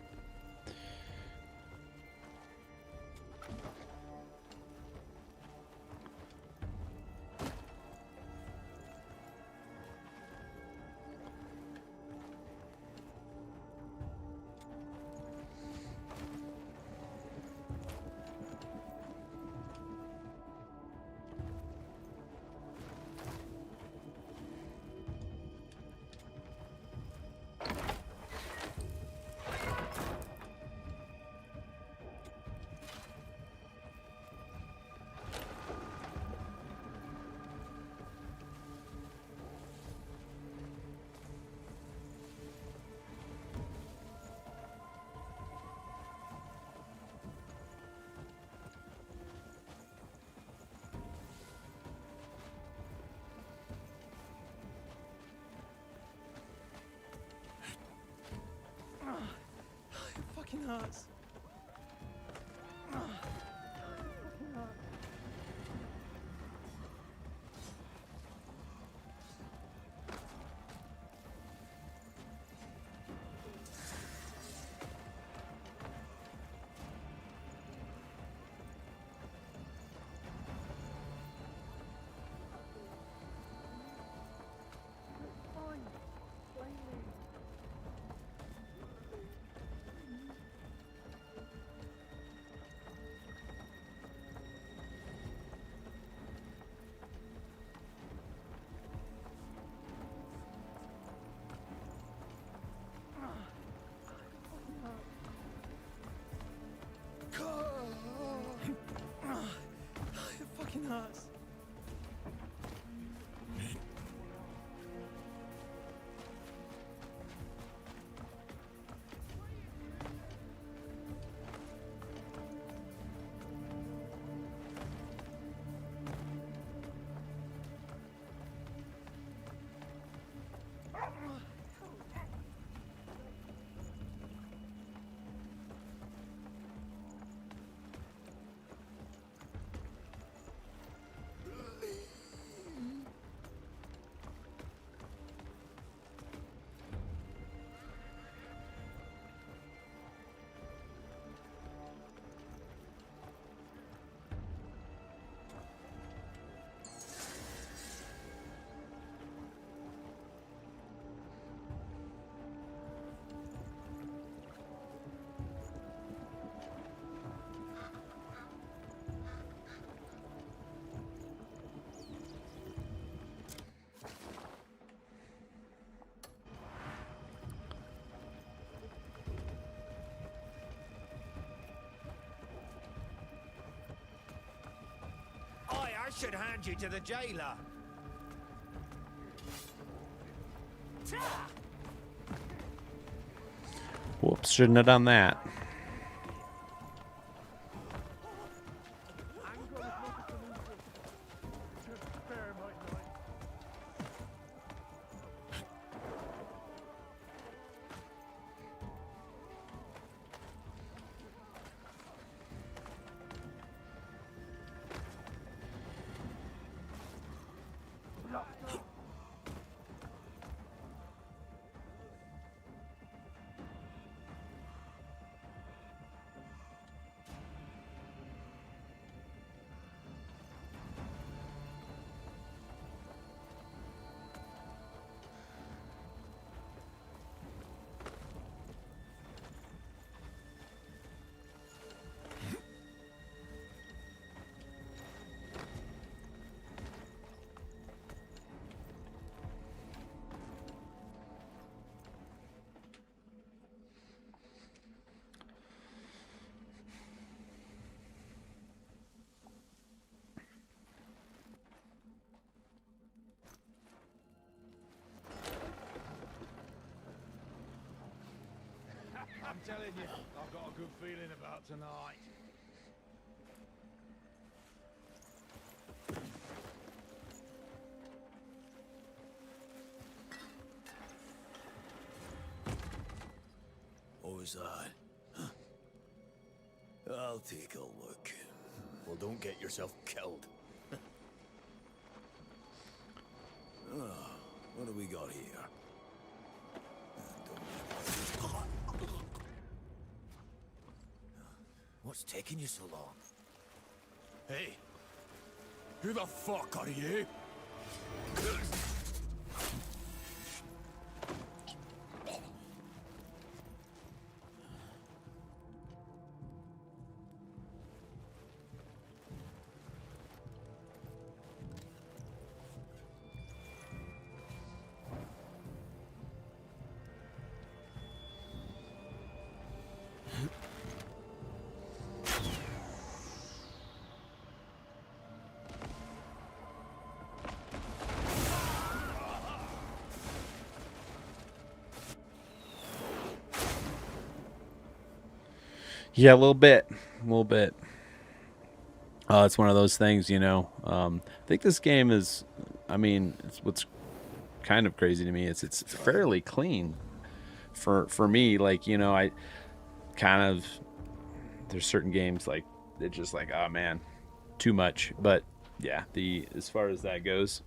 hurts. It fucking hurts. I should hand you to the jailer. Whoops, shouldn't have done that. I'm telling you, I've got a good feeling about tonight. What was that? Huh? I'll take a look. Well, don't get yourself killed. Oh, what do we got here? What's taking you so long? Hey, who the fuck are you? Yeah, a little bit. It's one of those things, you know. I think this game is, I mean, what's kind of crazy to me is it's fairly clean for me. Like, you know, I kind of, there's certain games like it's just like, oh man, too much. But yeah, as far as that goes,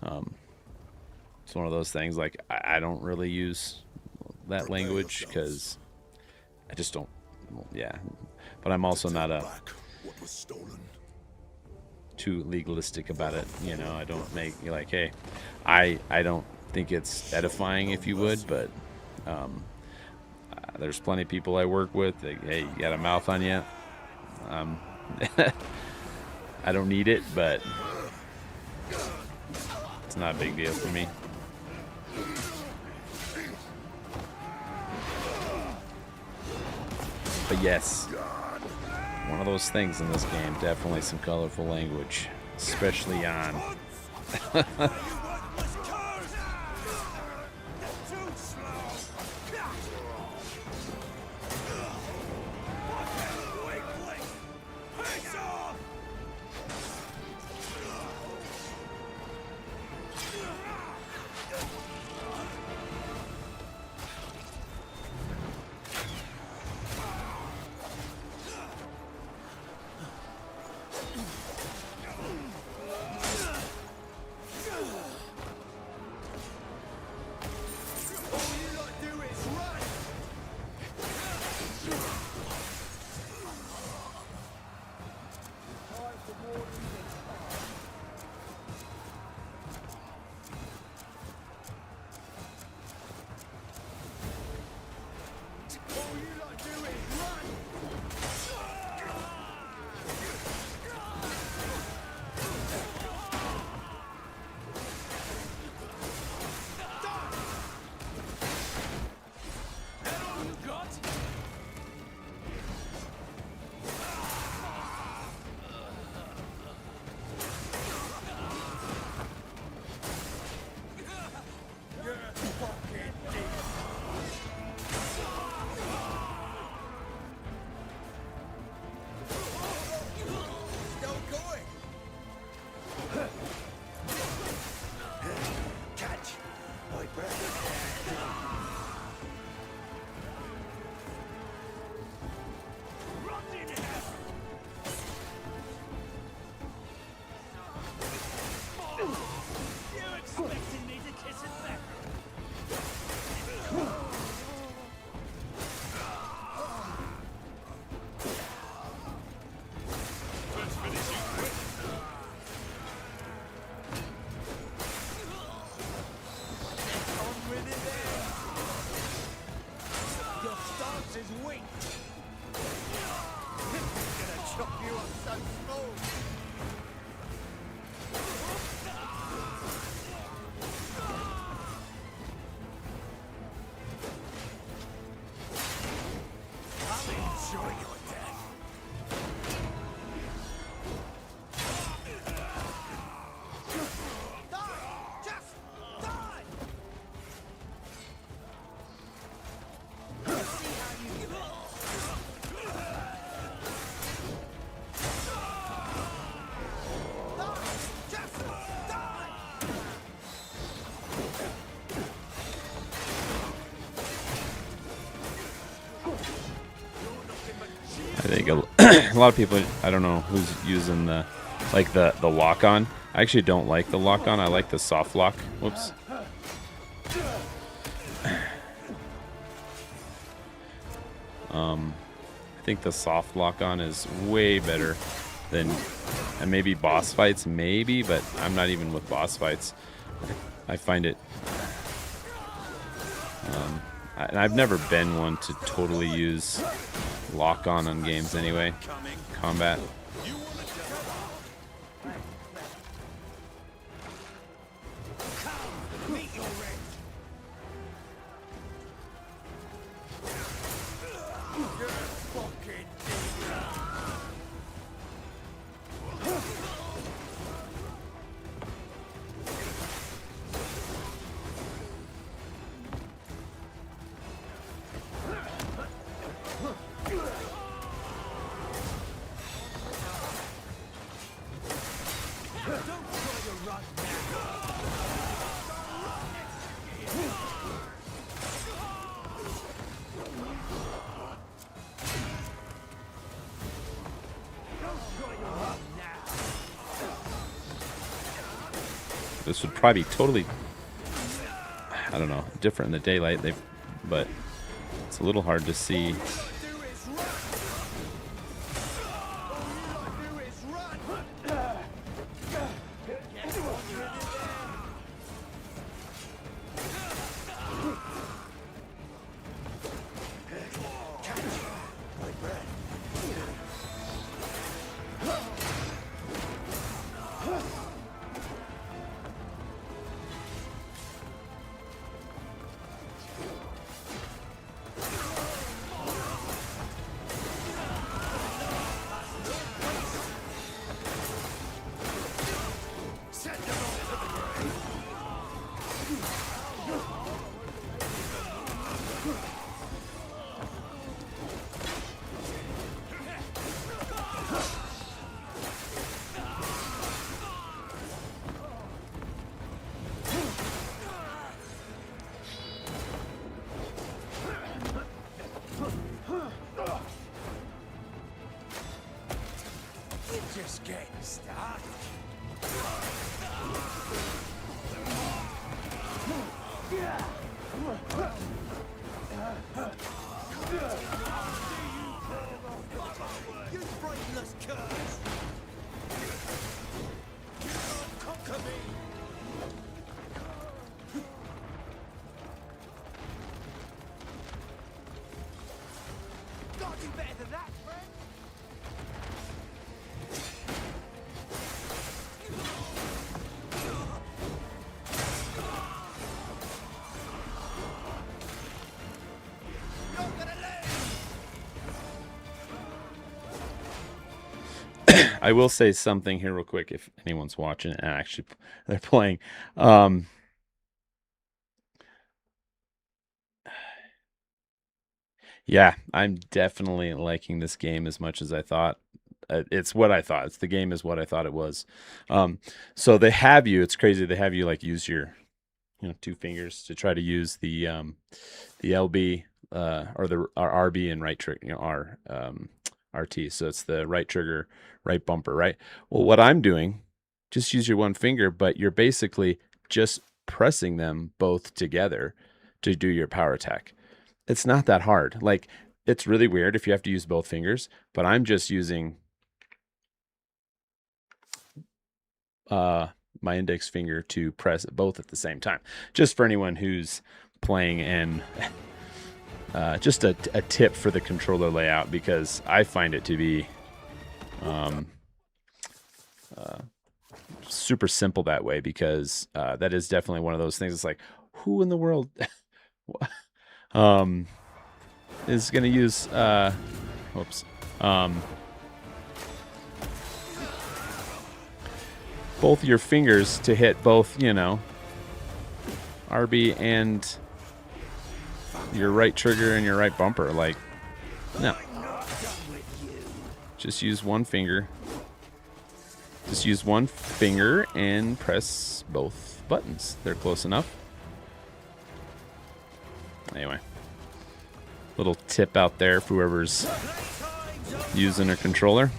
it's one of those things like I don't really use that language because I just don't. Yeah, but I'm also not too legalistic about it. You know, I don't make like, hey, I don't think it's edifying, if you would, but there's plenty of people I work with that, hey, you got a mouth on you. I don't need it, but it's not a big deal for me. But yes, one of those things in this game, definitely some colorful language, especially on. I think a lot of people, I don't know who's using the lock on. I actually don't like the lock on. I like the soft lock. Whoops. I think the soft lock on is way better than, and maybe boss fights, maybe, but I'm not even with boss fights. I find it, and I've never been one to totally use lock on games anyway. Combat. this would probably be totally, I don't know, different in the daylight. But it's a little hard to see. Just getting started. You brainless curse! You can't conquer me! Gotta do better than that, friend! I will say something here real quick if anyone's watching and actually they're playing. Yeah, I'm definitely liking this game as much as I thought. It's what I thought. The game is what I thought it was. So they have you. It's crazy. They have you like use your, two fingers to try to use the LB or the RB and right trigger, RT. So it's the right trigger, right bumper, right? Well, what I'm doing, just use your one finger, but you're basically just pressing them both together to do your power attack. It's not that hard. Like, it's really weird if you have to use both fingers, but I'm just using my index finger to press both at the same time. Just for anyone who's playing, and just a tip for the controller layout, because I find it to be super simple that way, because that is definitely one of those things. It's like, who in the world is going to use both your fingers to hit both, RB and your right trigger and your right bumper? Like, no. Just use one finger. Just use one finger and press both buttons. They're close enough. Anyway, little tip out there for whoever's using a controller.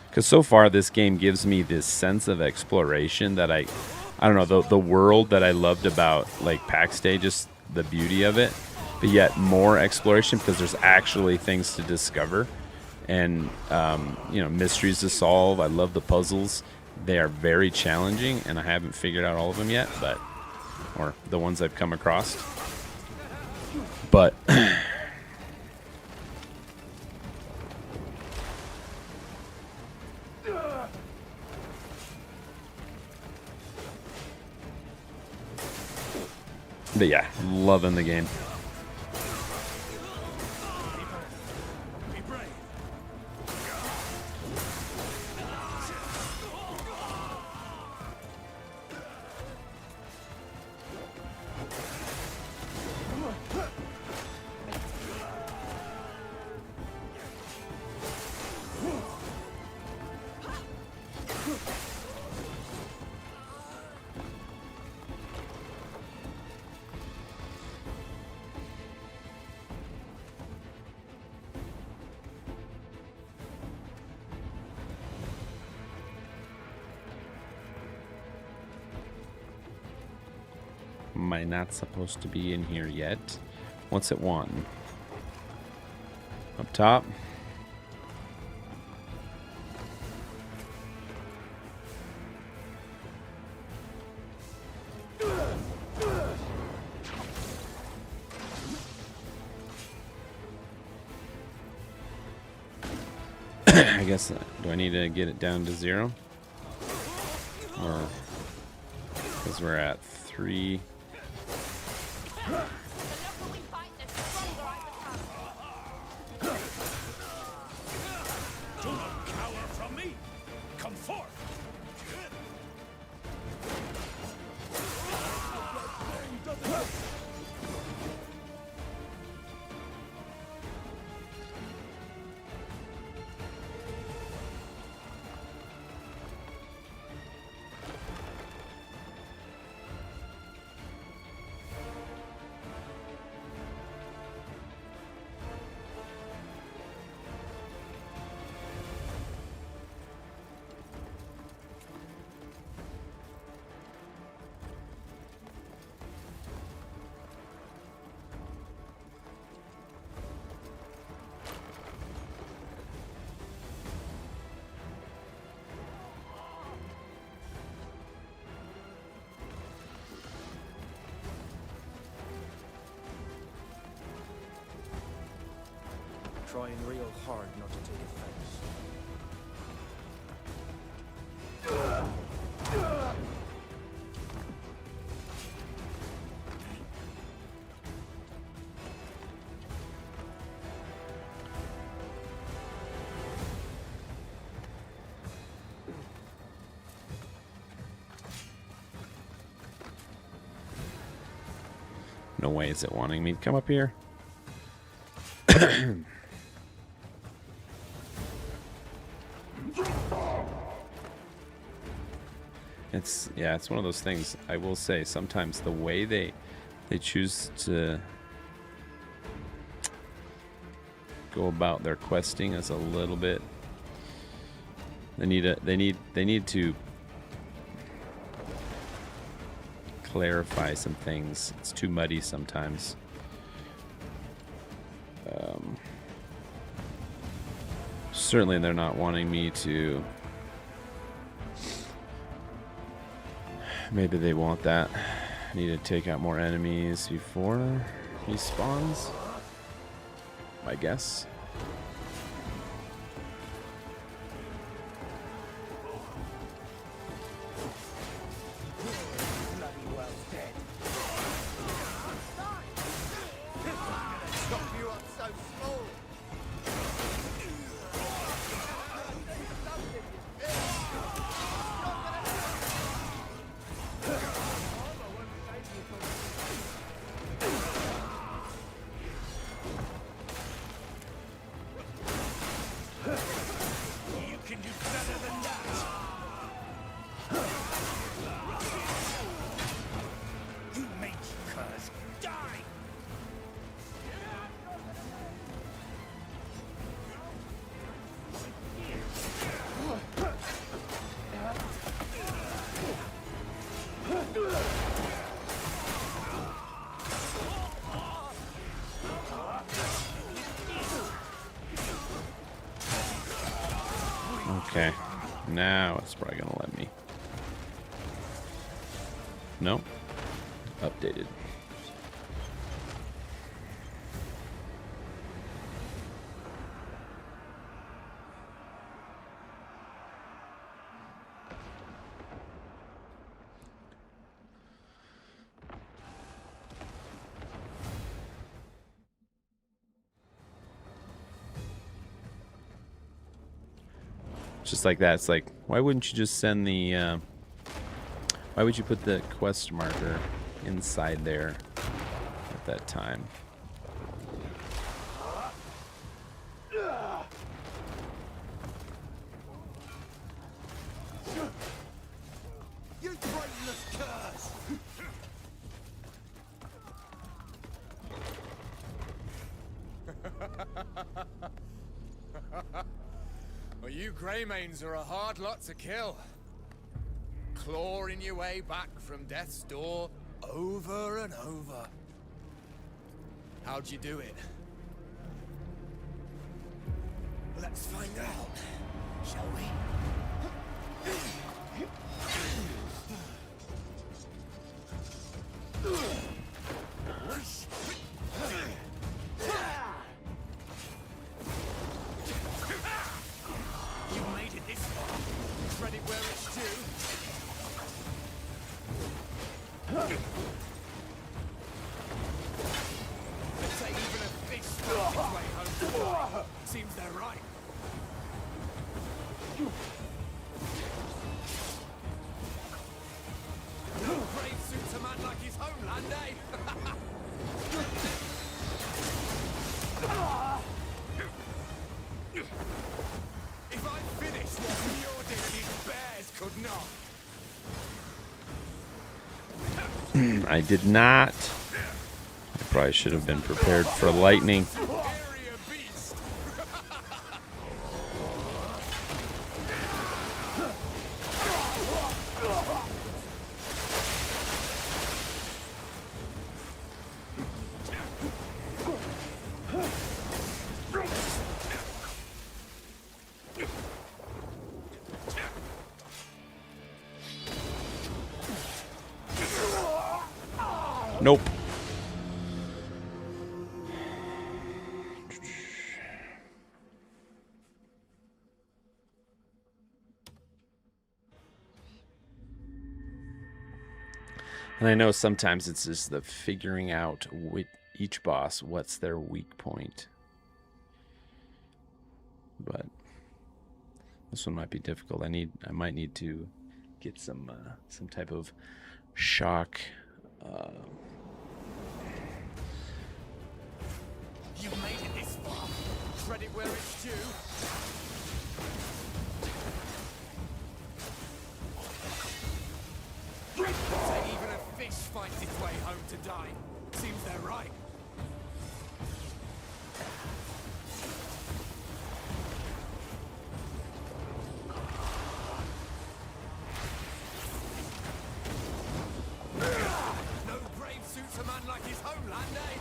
Because so far this game gives me this sense of exploration that I don't know, the world that I loved about like PAX Day, just the beauty of it, but yet more exploration because there's actually things to discover and mysteries to solve. I love the puzzles. They are very challenging, and I haven't figured out all of them yet, or the ones I've come across. But yeah, loving the game. am I not supposed to be in here yet? What's it wanting? Up top? I guess, do I need to get it down to 0? Or, because we're at 3. Do not cower from me! Come forth! Trying real hard not to take offense. No way is it wanting me to come up here. It's one of those things. I will say sometimes the way they choose to go about their questing is a little bit. They need to clarify some things. It's too muddy sometimes. Certainly, they're not wanting me to. Maybe they want that. I need to take out more enemies before he spawns. I guess. Okay, now it's probably gonna let me. Nope. Updated. Just like that. It's like, why wouldn't you just send the, why would you put the quest marker inside there at that time? You brainless curse! Well, you Greymanes are a hard lot to kill. Clawing your way back from death's door over and over. How'd you do it? Let's find out, shall we? You made it this far. Credit where it's due. I'd say even a fish finds its way home to die. Seems they're right. No brave suits a man like his homeland, eh? If I finish what Mjordin and his bears could not. I did not. I probably should have been prepared for lightning. Superior beast. Nope. And I know sometimes it's just the figuring out with each boss what's their weak point. But this one might be difficult. I might need to get some type of shock. You made it this far. Credit where it's due. Say even a fish finds its way home to die. Seems they're right. No brave suits a man like his homeland, eh?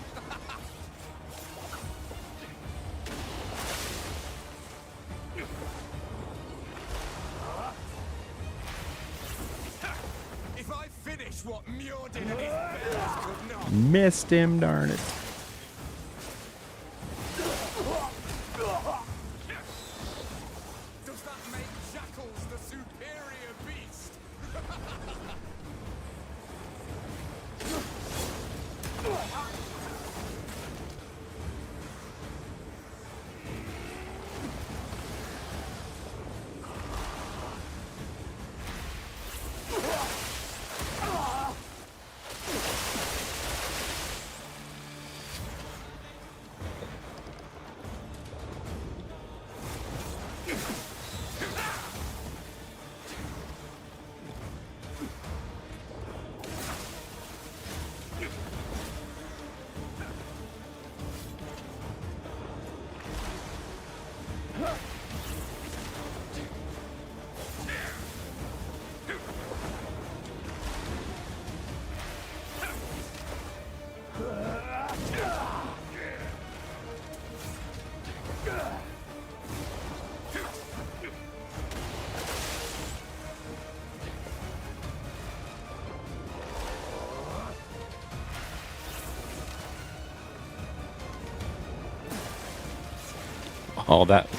If I finish what Mjordin and his bears could not. Missed him, darn it. Does that make Jackals the superior beast? Oh, that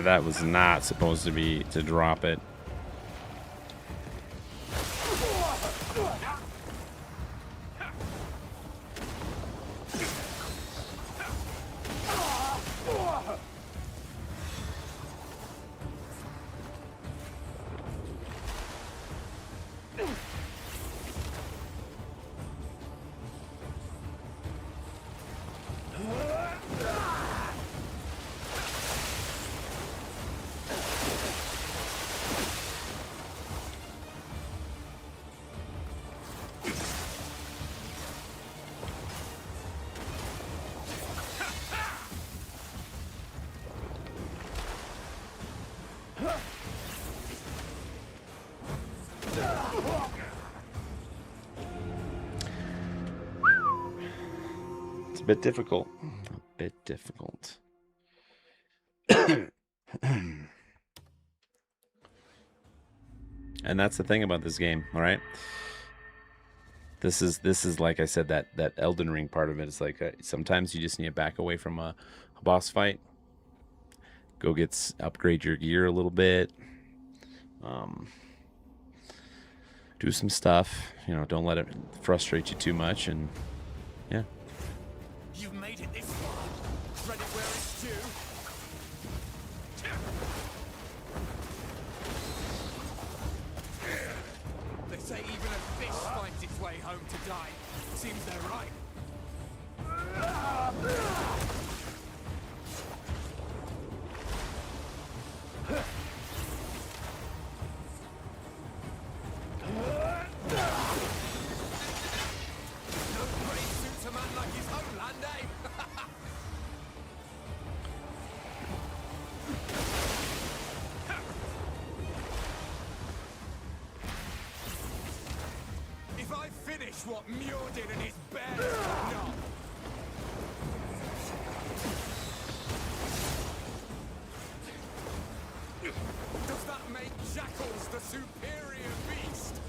that was not supposed to be to drop it. a bit difficult. A bit difficult. And that's the thing about this game, all right? This is like I said, that Elden Ring part of it is like sometimes you just need to back away from a boss fight. Go upgrade your gear a little bit. Do some stuff. You know, don't let it frustrate you too much, and yeah. You've made it this far. Credit where it's due. They say even a fish finds its way home to die. Seems they're right. No grave suits a man like his homeland, eh? If I finish what Muir did and his bears could not. Does that make jackals the superior beast?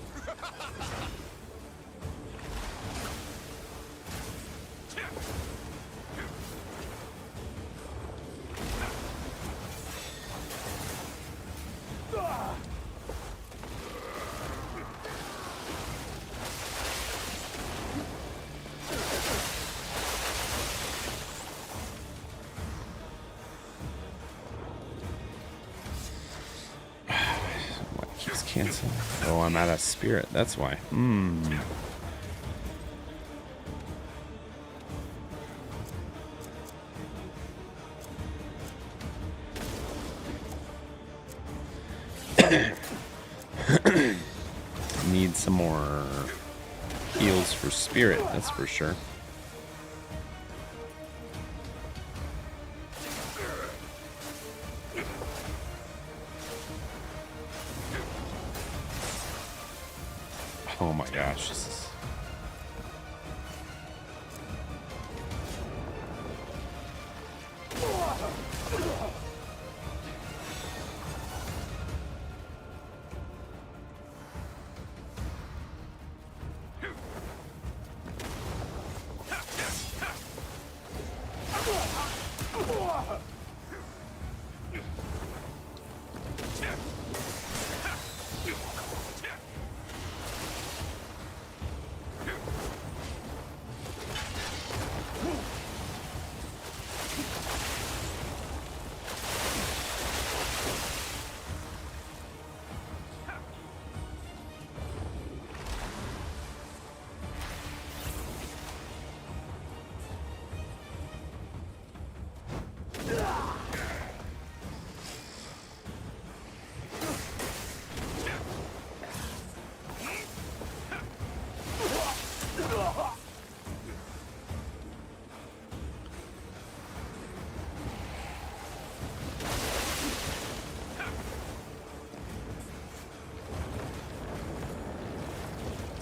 What keeps canceling? Oh, I'm out of spirit. That's why. Need some more heals for spirit, that's for sure. Oh my gosh, this is...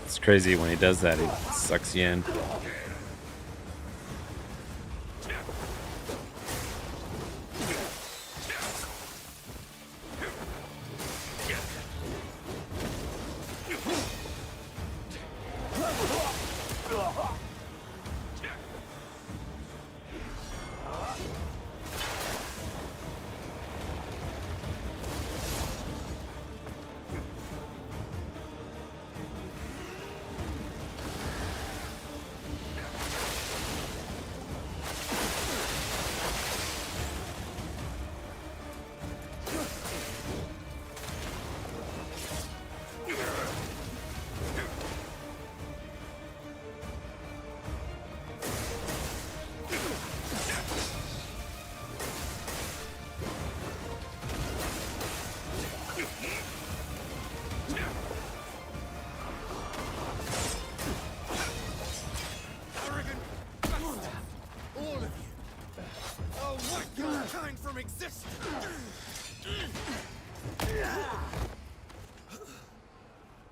It's crazy when he does that, he sucks you in.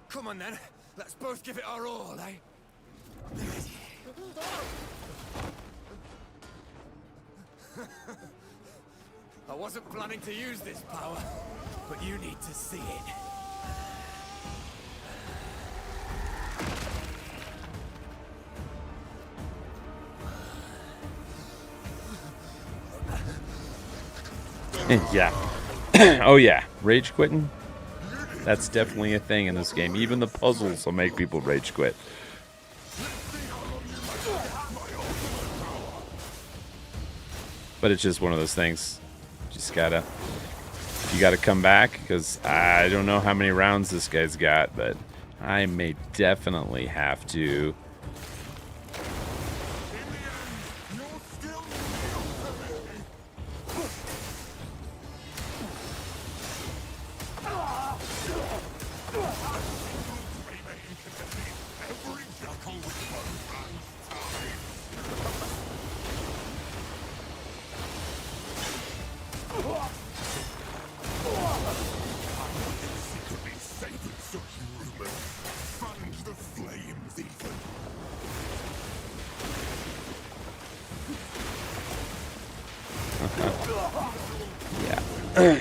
Come on then, let's both give it our all, eh? wasn't planning to use this power, but you need to see it. Yeah. Oh yeah, rage quitting. That's definitely a thing in this game. Even the puzzles will make people rage quit. But it's just one of those things. You gotta come back, because I don't know how many rounds this guy's got, but I may definitely have to.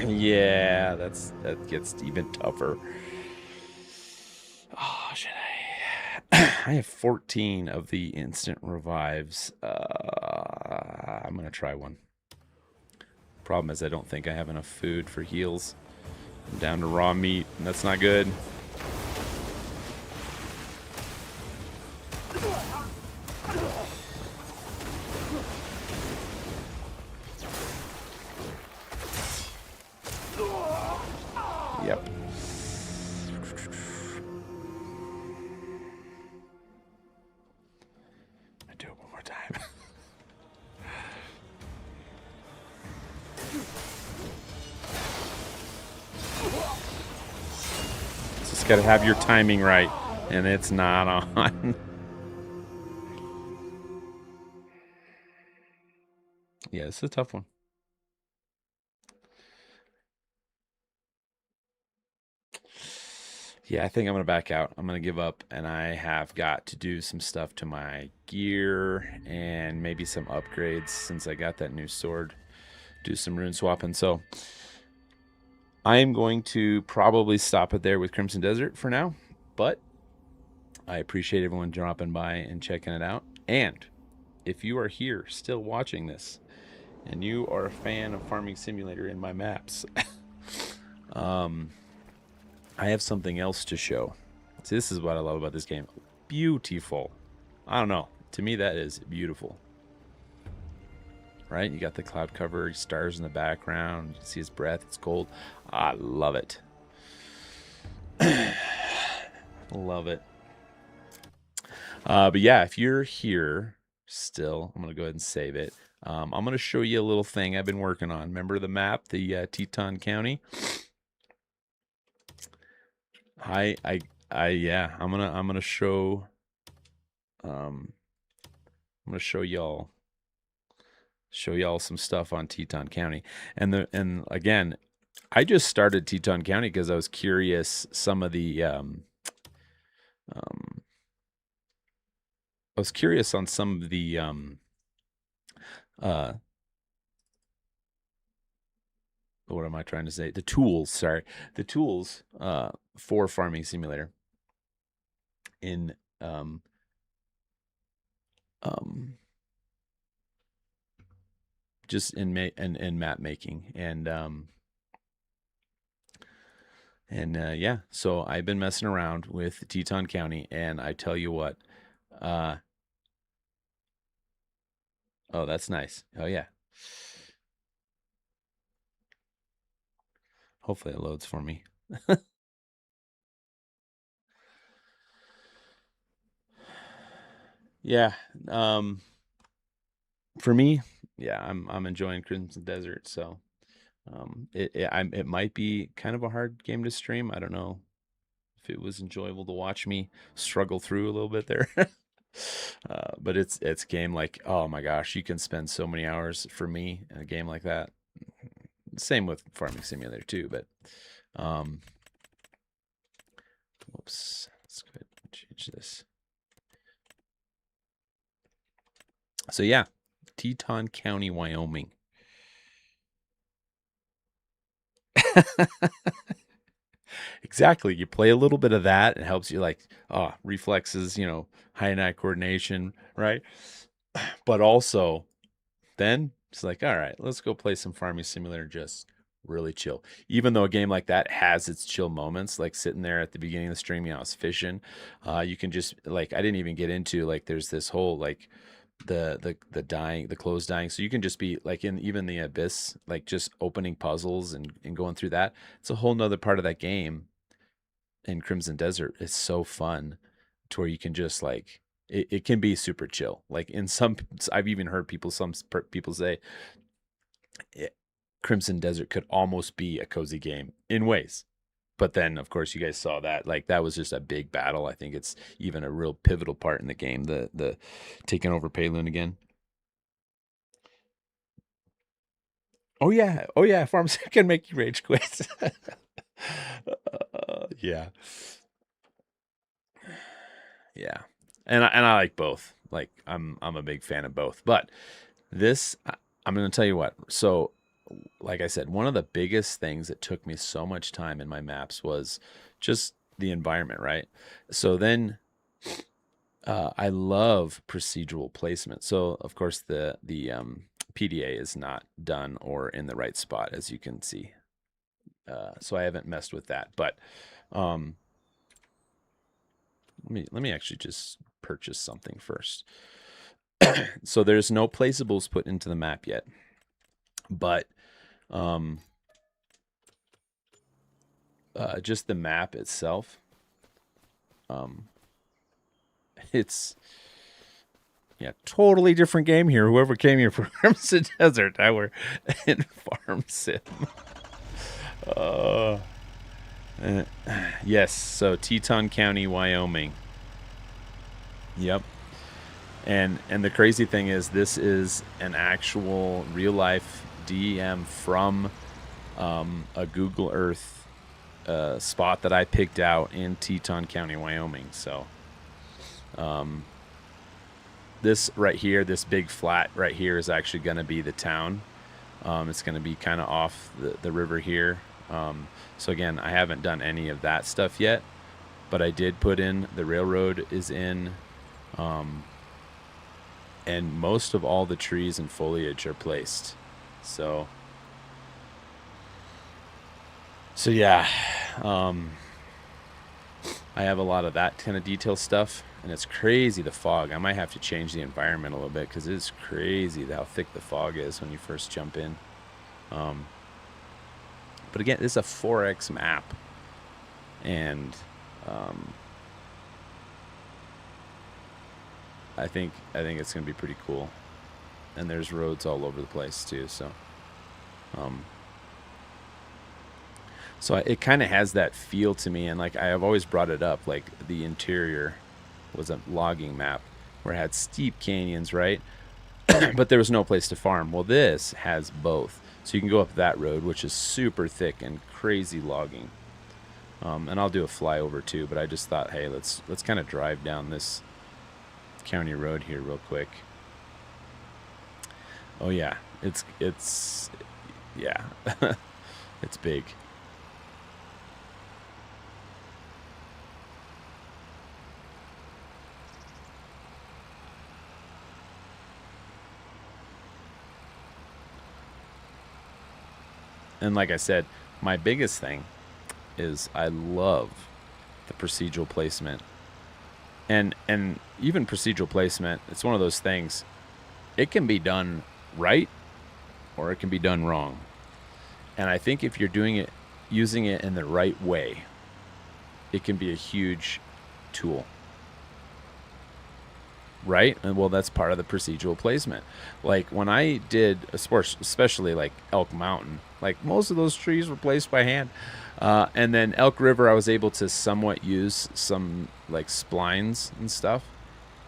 Yeah, that gets even tougher. Oh, should I? I have 14 of the instant revives. I'm gonna try one. Problem is, I don't think I have enough food for heals. I'm down to raw meat, and that's not good. Yep. I do it one more time. Just gotta have your timing right, and it's not on. Yeah, it's a tough one. Yeah, I think I'm going to back out. I'm going to give up, and I have got to do some stuff to my gear and maybe some upgrades since I got that new sword. Do some rune swapping. So I am going to probably stop it there with Crimson Desert for now, but I appreciate everyone dropping by and checking it out. And if you are here still watching this and you are a fan of Farming Simulator in my maps, I have something else to show. See, this is what I love about this game. Beautiful. I don't know. To me, that is beautiful. Right? You got the cloud cover, stars in the background. You see his breath. It's gold. I love it. Love it. But yeah, if you're here still, I'm going to go ahead and save it. I'm going to show you a little thing I've been working on. Remember the map, the Teton County? Yeah, I'm gonna show y'all some stuff on Teton County. And again, I just started Teton County because I was curious I was curious on some of the what am I trying to say? The tools for Farming Simulator in just in map making and yeah, so I've been messing around with Teton County, and I tell you what, oh, that's nice. Oh yeah, hopefully it loads for me. Yeah, for me, yeah, I'm enjoying Crimson Desert. So it might be kind of a hard game to stream. I don't know if it was enjoyable to watch me struggle through a little bit there. But it's a game like, oh my gosh, you can spend so many hours for me in a game like that. Same with Farming Simulator too, but whoops, let's go ahead and change this. So yeah, Teton County, Wyoming. Exactly. You play a little bit of that. It helps you like reflexes, hand-eye coordination, right? But also then it's like, all right, let's go play some Farming Simulator, just really chill. Even though a game like that has its chill moments, like sitting there at the beginning of the stream, I was fishing. You can just like, I didn't even get into like, there's this whole like the clothes dying. So you can just be like in even the abyss, like just opening puzzles and going through that. It's a whole nother part of that game in Crimson Desert. It's so fun to where you can just like, it can be super chill. Like in some, I've even heard some people say Crimson Desert could almost be a cozy game in ways. But then, of course, you guys saw that. Like that was just a big battle. I think it's even a real pivotal part in the game. The taking over Payloon again. Oh yeah, farms can make you rage quit. Yeah, yeah, and I like both. Like I'm a big fan of both. But this, I'm going to tell you what. So, like I said, one of the biggest things that took me so much time in my maps was just the environment, right? So then I love procedural placement. So of course the PDA is not done or in the right spot, as you can see. So I haven't messed with that, but let me actually just purchase something first. So there's no placeables put into the map yet, but just the map itself, it's totally different game here. Whoever came here for Crimson Desert, now we're in Farm Sim. Yes, so Teton County, Wyoming. Yep. And the crazy thing is, this is an actual real life DEM from a Google Earth spot that I picked out in Teton County, Wyoming. So this right here, this big flat right here is actually going to be the town. It's going to be kind of off the river here. So again, I haven't done any of that stuff yet, but I did put in the railroad is in, and most of all the trees and foliage are placed. So yeah, I have a lot of that kind of detail stuff, and it's crazy the fog. I might have to change the environment a little bit because it's crazy how thick the fog is when you first jump in. But again, this is a 4X map, and I think it's going to be pretty cool. And there's roads all over the place too, so so it kind of has that feel to me. And like I have always brought it up, like the interior was a logging map where it had steep canyons, right? But there was no place to farm. Well, this has both. So you can go up that road, which is super thick and crazy logging. And I'll do a flyover too, but I just thought, hey, let's kind of drive down this county road here real quick. Oh yeah, it's yeah, it's big. And like I said, my biggest thing is I love the procedural placement. And even procedural placement, it's one of those things, it can be done right or it can be done wrong. And I think if you're doing it, using it in the right way, it can be a huge tool. Right? And well, that's part of the procedural placement. Like when I did a sport, especially like Elk Mountain, like most of those trees were placed by hand. And then Elk River, I was able to somewhat use some like splines and stuff.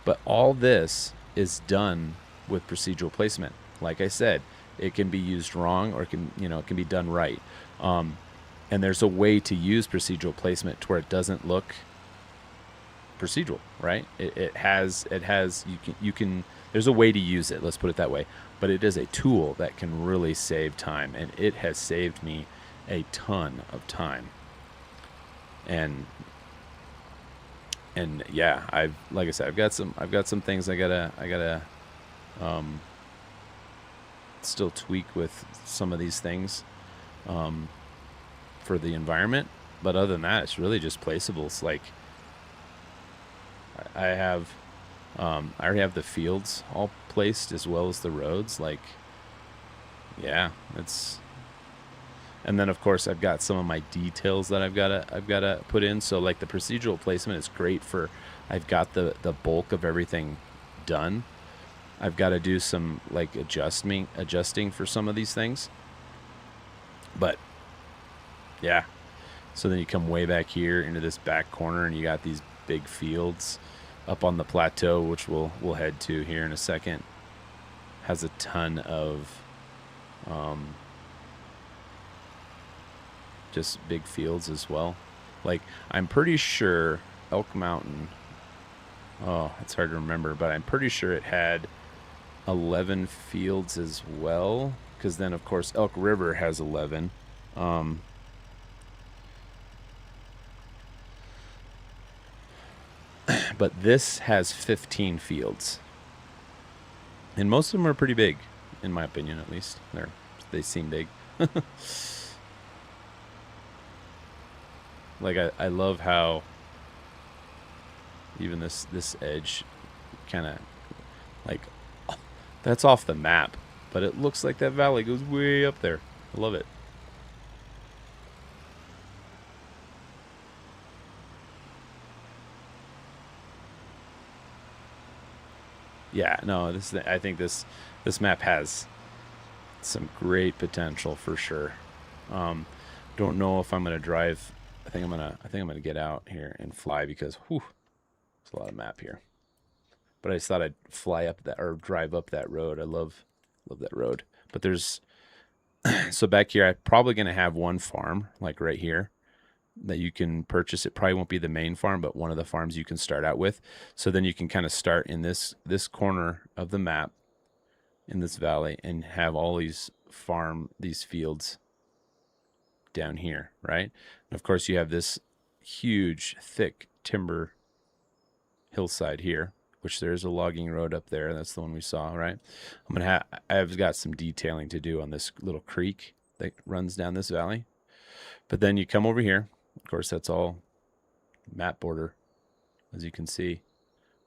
But all this is done with procedural placement. Like I said, it can be used wrong or it can be done right. And there's a way to use procedural placement to where it doesn't look procedural, right? It has you can there's a way to use it, let's put it that way, but it is a tool that can really save time, and it has saved me a ton of time. And yeah, like I said, I've got some things I gotta still tweak with some of these things for the environment. But other than that, it's really just placeables. Like I already have the fields all placed as well as the roads. Like, yeah, and then of course I've got some of my details that I've gotta put in. So like the procedural placement is great for, I've got the bulk of everything done. I've got to do some like adjusting for some of these things. But yeah, so then you come way back here into this back corner, and you got these big fields up on the plateau, which we'll head to here in a second. Has a ton of just big fields as well. Like I'm pretty sure Elk Mountain, oh, it's hard to remember, but I'm pretty sure it had 11 fields as well, because then of course Elk River has 11. But this has 15 fields, and most of them are pretty big, in my opinion. At least they seem big. Like I love how even this edge kind of like, that's off the map, but it looks like that valley goes way up there. I love it. Yeah, no, I think this map has some great potential for sure. Don't know if I'm gonna drive. I think I'm gonna get out here and fly, because whew, there's a lot of map here. But I just thought I'd fly up that, or drive up that road. I love that road. But there's so back here, I'm probably gonna have one farm like right here that you can purchase. It probably won't be the main farm, but one of the farms you can start out with. So then you can kind of start in this corner of the map in this valley and have all these fields down here, right? And of course you have this huge thick timber hillside here, which there's a logging road up there. That's the one we saw, right? I've got some detailing to do on this little creek that runs down this valley. But then you come over here. Of course, that's all map border, as you can see.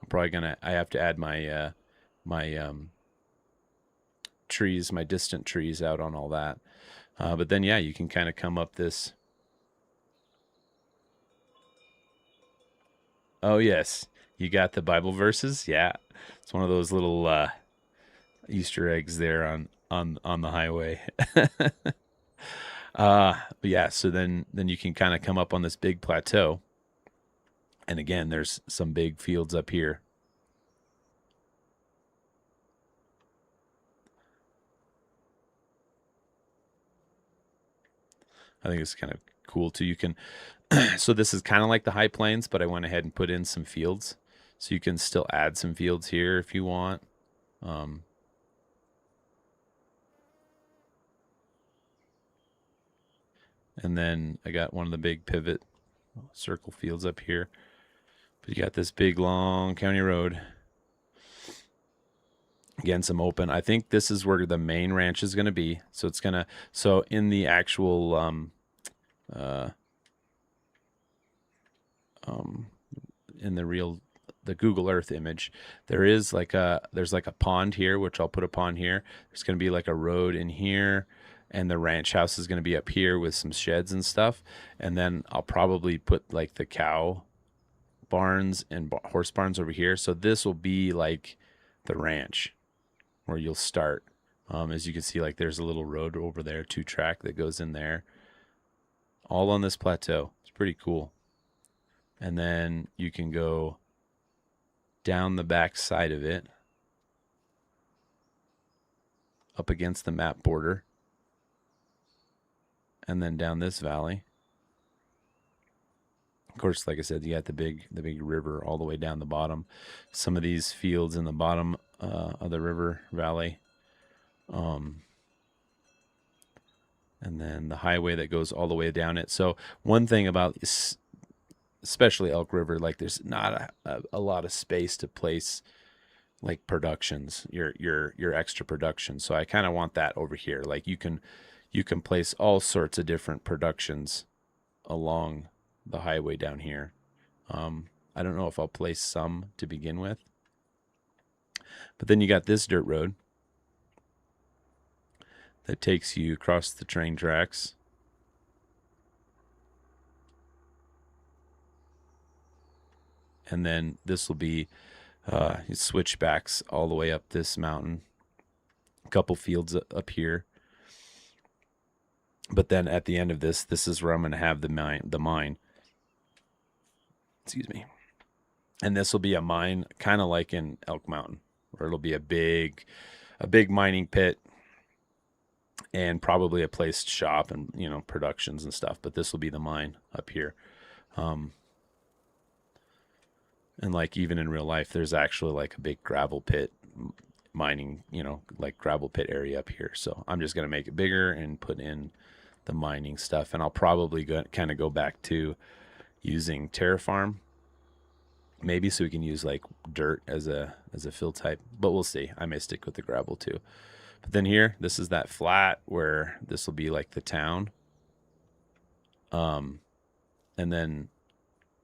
I'm probably I have to add my trees, my distant trees out on all that. But then, yeah, you can kind of come up this. Oh, yes. You got the Bible verses? Yeah. It's one of those little Easter eggs there on the highway. But yeah, so then you can kind of come up on this big plateau. And again, there's some big fields up here. I think it's kind of cool too. You can, so this is kind of like the high plains, but I went ahead and put in some fields. So you can still add some fields here if you want. And then I got one of the big pivot circle fields up here. But you got this big long county road. Again, some open. I think this is where the main ranch is going to be. So it's going to, so in the actual, in the Google Earth image, there's like a pond here, which I'll put a pond here. There's going to be like a road in here, and the ranch house is going to be up here with some sheds and stuff. And then I'll probably put like the cow barns and horse barns over here. So this will be like the ranch where you'll start. As you can see, like there's a little road over there, 2-track that goes in there, all on this plateau. It's pretty cool. And then you can go down the back side of it, up against the map border, and then down this valley. Of course, like I said, you got the big river all the way down the bottom. Some of these fields in the bottom of the river valley and then the highway that goes all the way down it. So one thing about especially Elk River, like there's not a lot of space to place like productions, your extra productions. So I kind of want that over here. Like you can place all sorts of different productions along the highway down here. I don't know if I'll place some to begin with, but then you got this dirt road that takes you across the train tracks. And then this will be switchbacks all the way up this mountain. A couple fields up here. But then at the end of this is where I'm going to have the mine. Excuse me. And this will be a mine kind of like in Elk Mountain, where it'll be a big mining pit and probably a place to shop and, you know, productions and stuff. But this will be the mine up here. And like even in real life, there's actually like a big gravel pit mining, you know, like gravel pit area up here. So I'm just going to make it bigger and put in the mining stuff. And I'll probably kind of go back to using Terraform, maybe, so we can use like dirt as a fill type, but we'll see. I may stick with the gravel too. But then here, this is that flat where this will be like the town. And then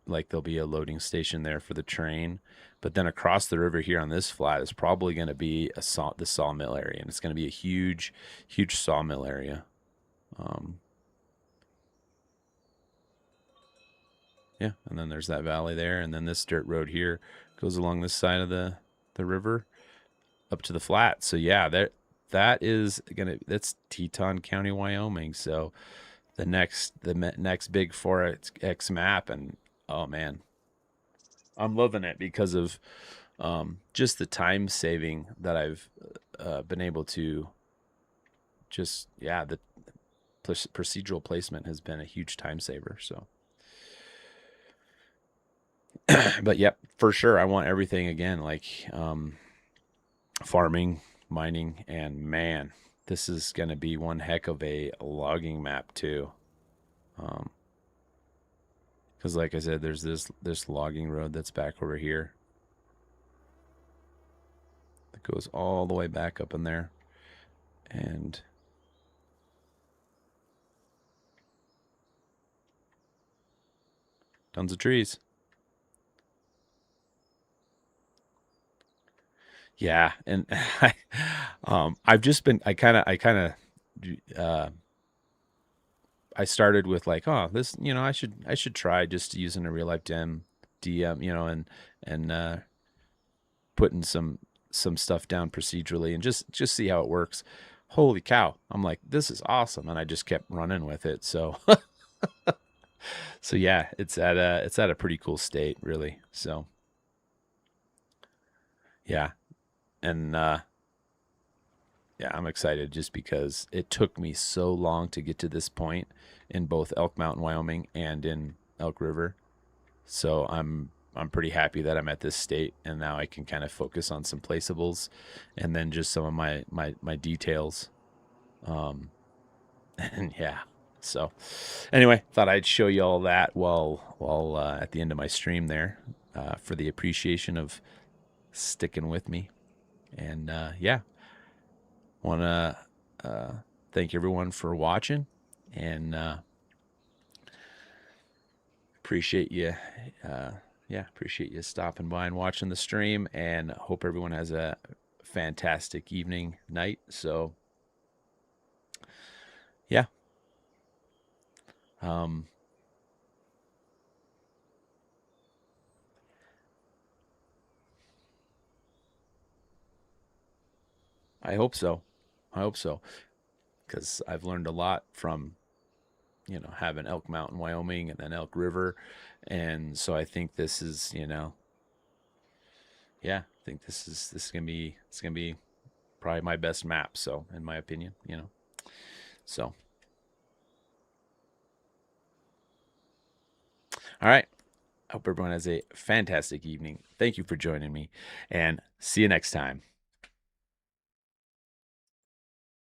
like there'll be a loading station there for the train, but then across the river here on this flat is probably going to be the sawmill area, and it's going to be a huge sawmill area. Yeah, and then there's that valley there, and then this dirt road here goes along this side of the river up to the flat. So yeah, that's Teton County, Wyoming. So the next big 4X map, and oh man, I'm loving it because of just the time saving that I've been able to just, yeah, the procedural placement has been a huge time saver. So, but yep, for sure. I want everything again, like farming, mining, and man, this is going to be one heck of a logging map too. Because like I said, there's this logging road that's back over here that goes all the way back up in there, and tons of trees. Yeah, and I've just been I started with like, oh, this, you know, I should try just using a real life DM, you know, and putting some stuff down procedurally and just see how it works. Holy cow. I'm like, this is awesome. And I just kept running with it. So, so yeah, it's at a pretty cool state, really. So yeah. And, yeah, I'm excited just because it took me so long to get to this point in both Elk Mountain, Wyoming, and in Elk River. So I'm pretty happy that I'm at this state, and now I can kind of focus on some placeables and then just some of my details. And yeah. So anyway, thought I'd show you all that while at the end of my stream there, for the appreciation of sticking with me. And yeah, want to thank everyone for watching, and appreciate you appreciate you stopping by and watching the stream, and hope everyone has a fantastic evening, night. So yeah, I hope so, because I've learned a lot from, you know, having Elk Mountain, Wyoming, and then Elk River. And so I think this is, you know, yeah, I think this is gonna be, it's gonna be probably my best map. So in my opinion, you know, so. All right. I hope everyone has a fantastic evening. Thank you for joining me, and see you next time.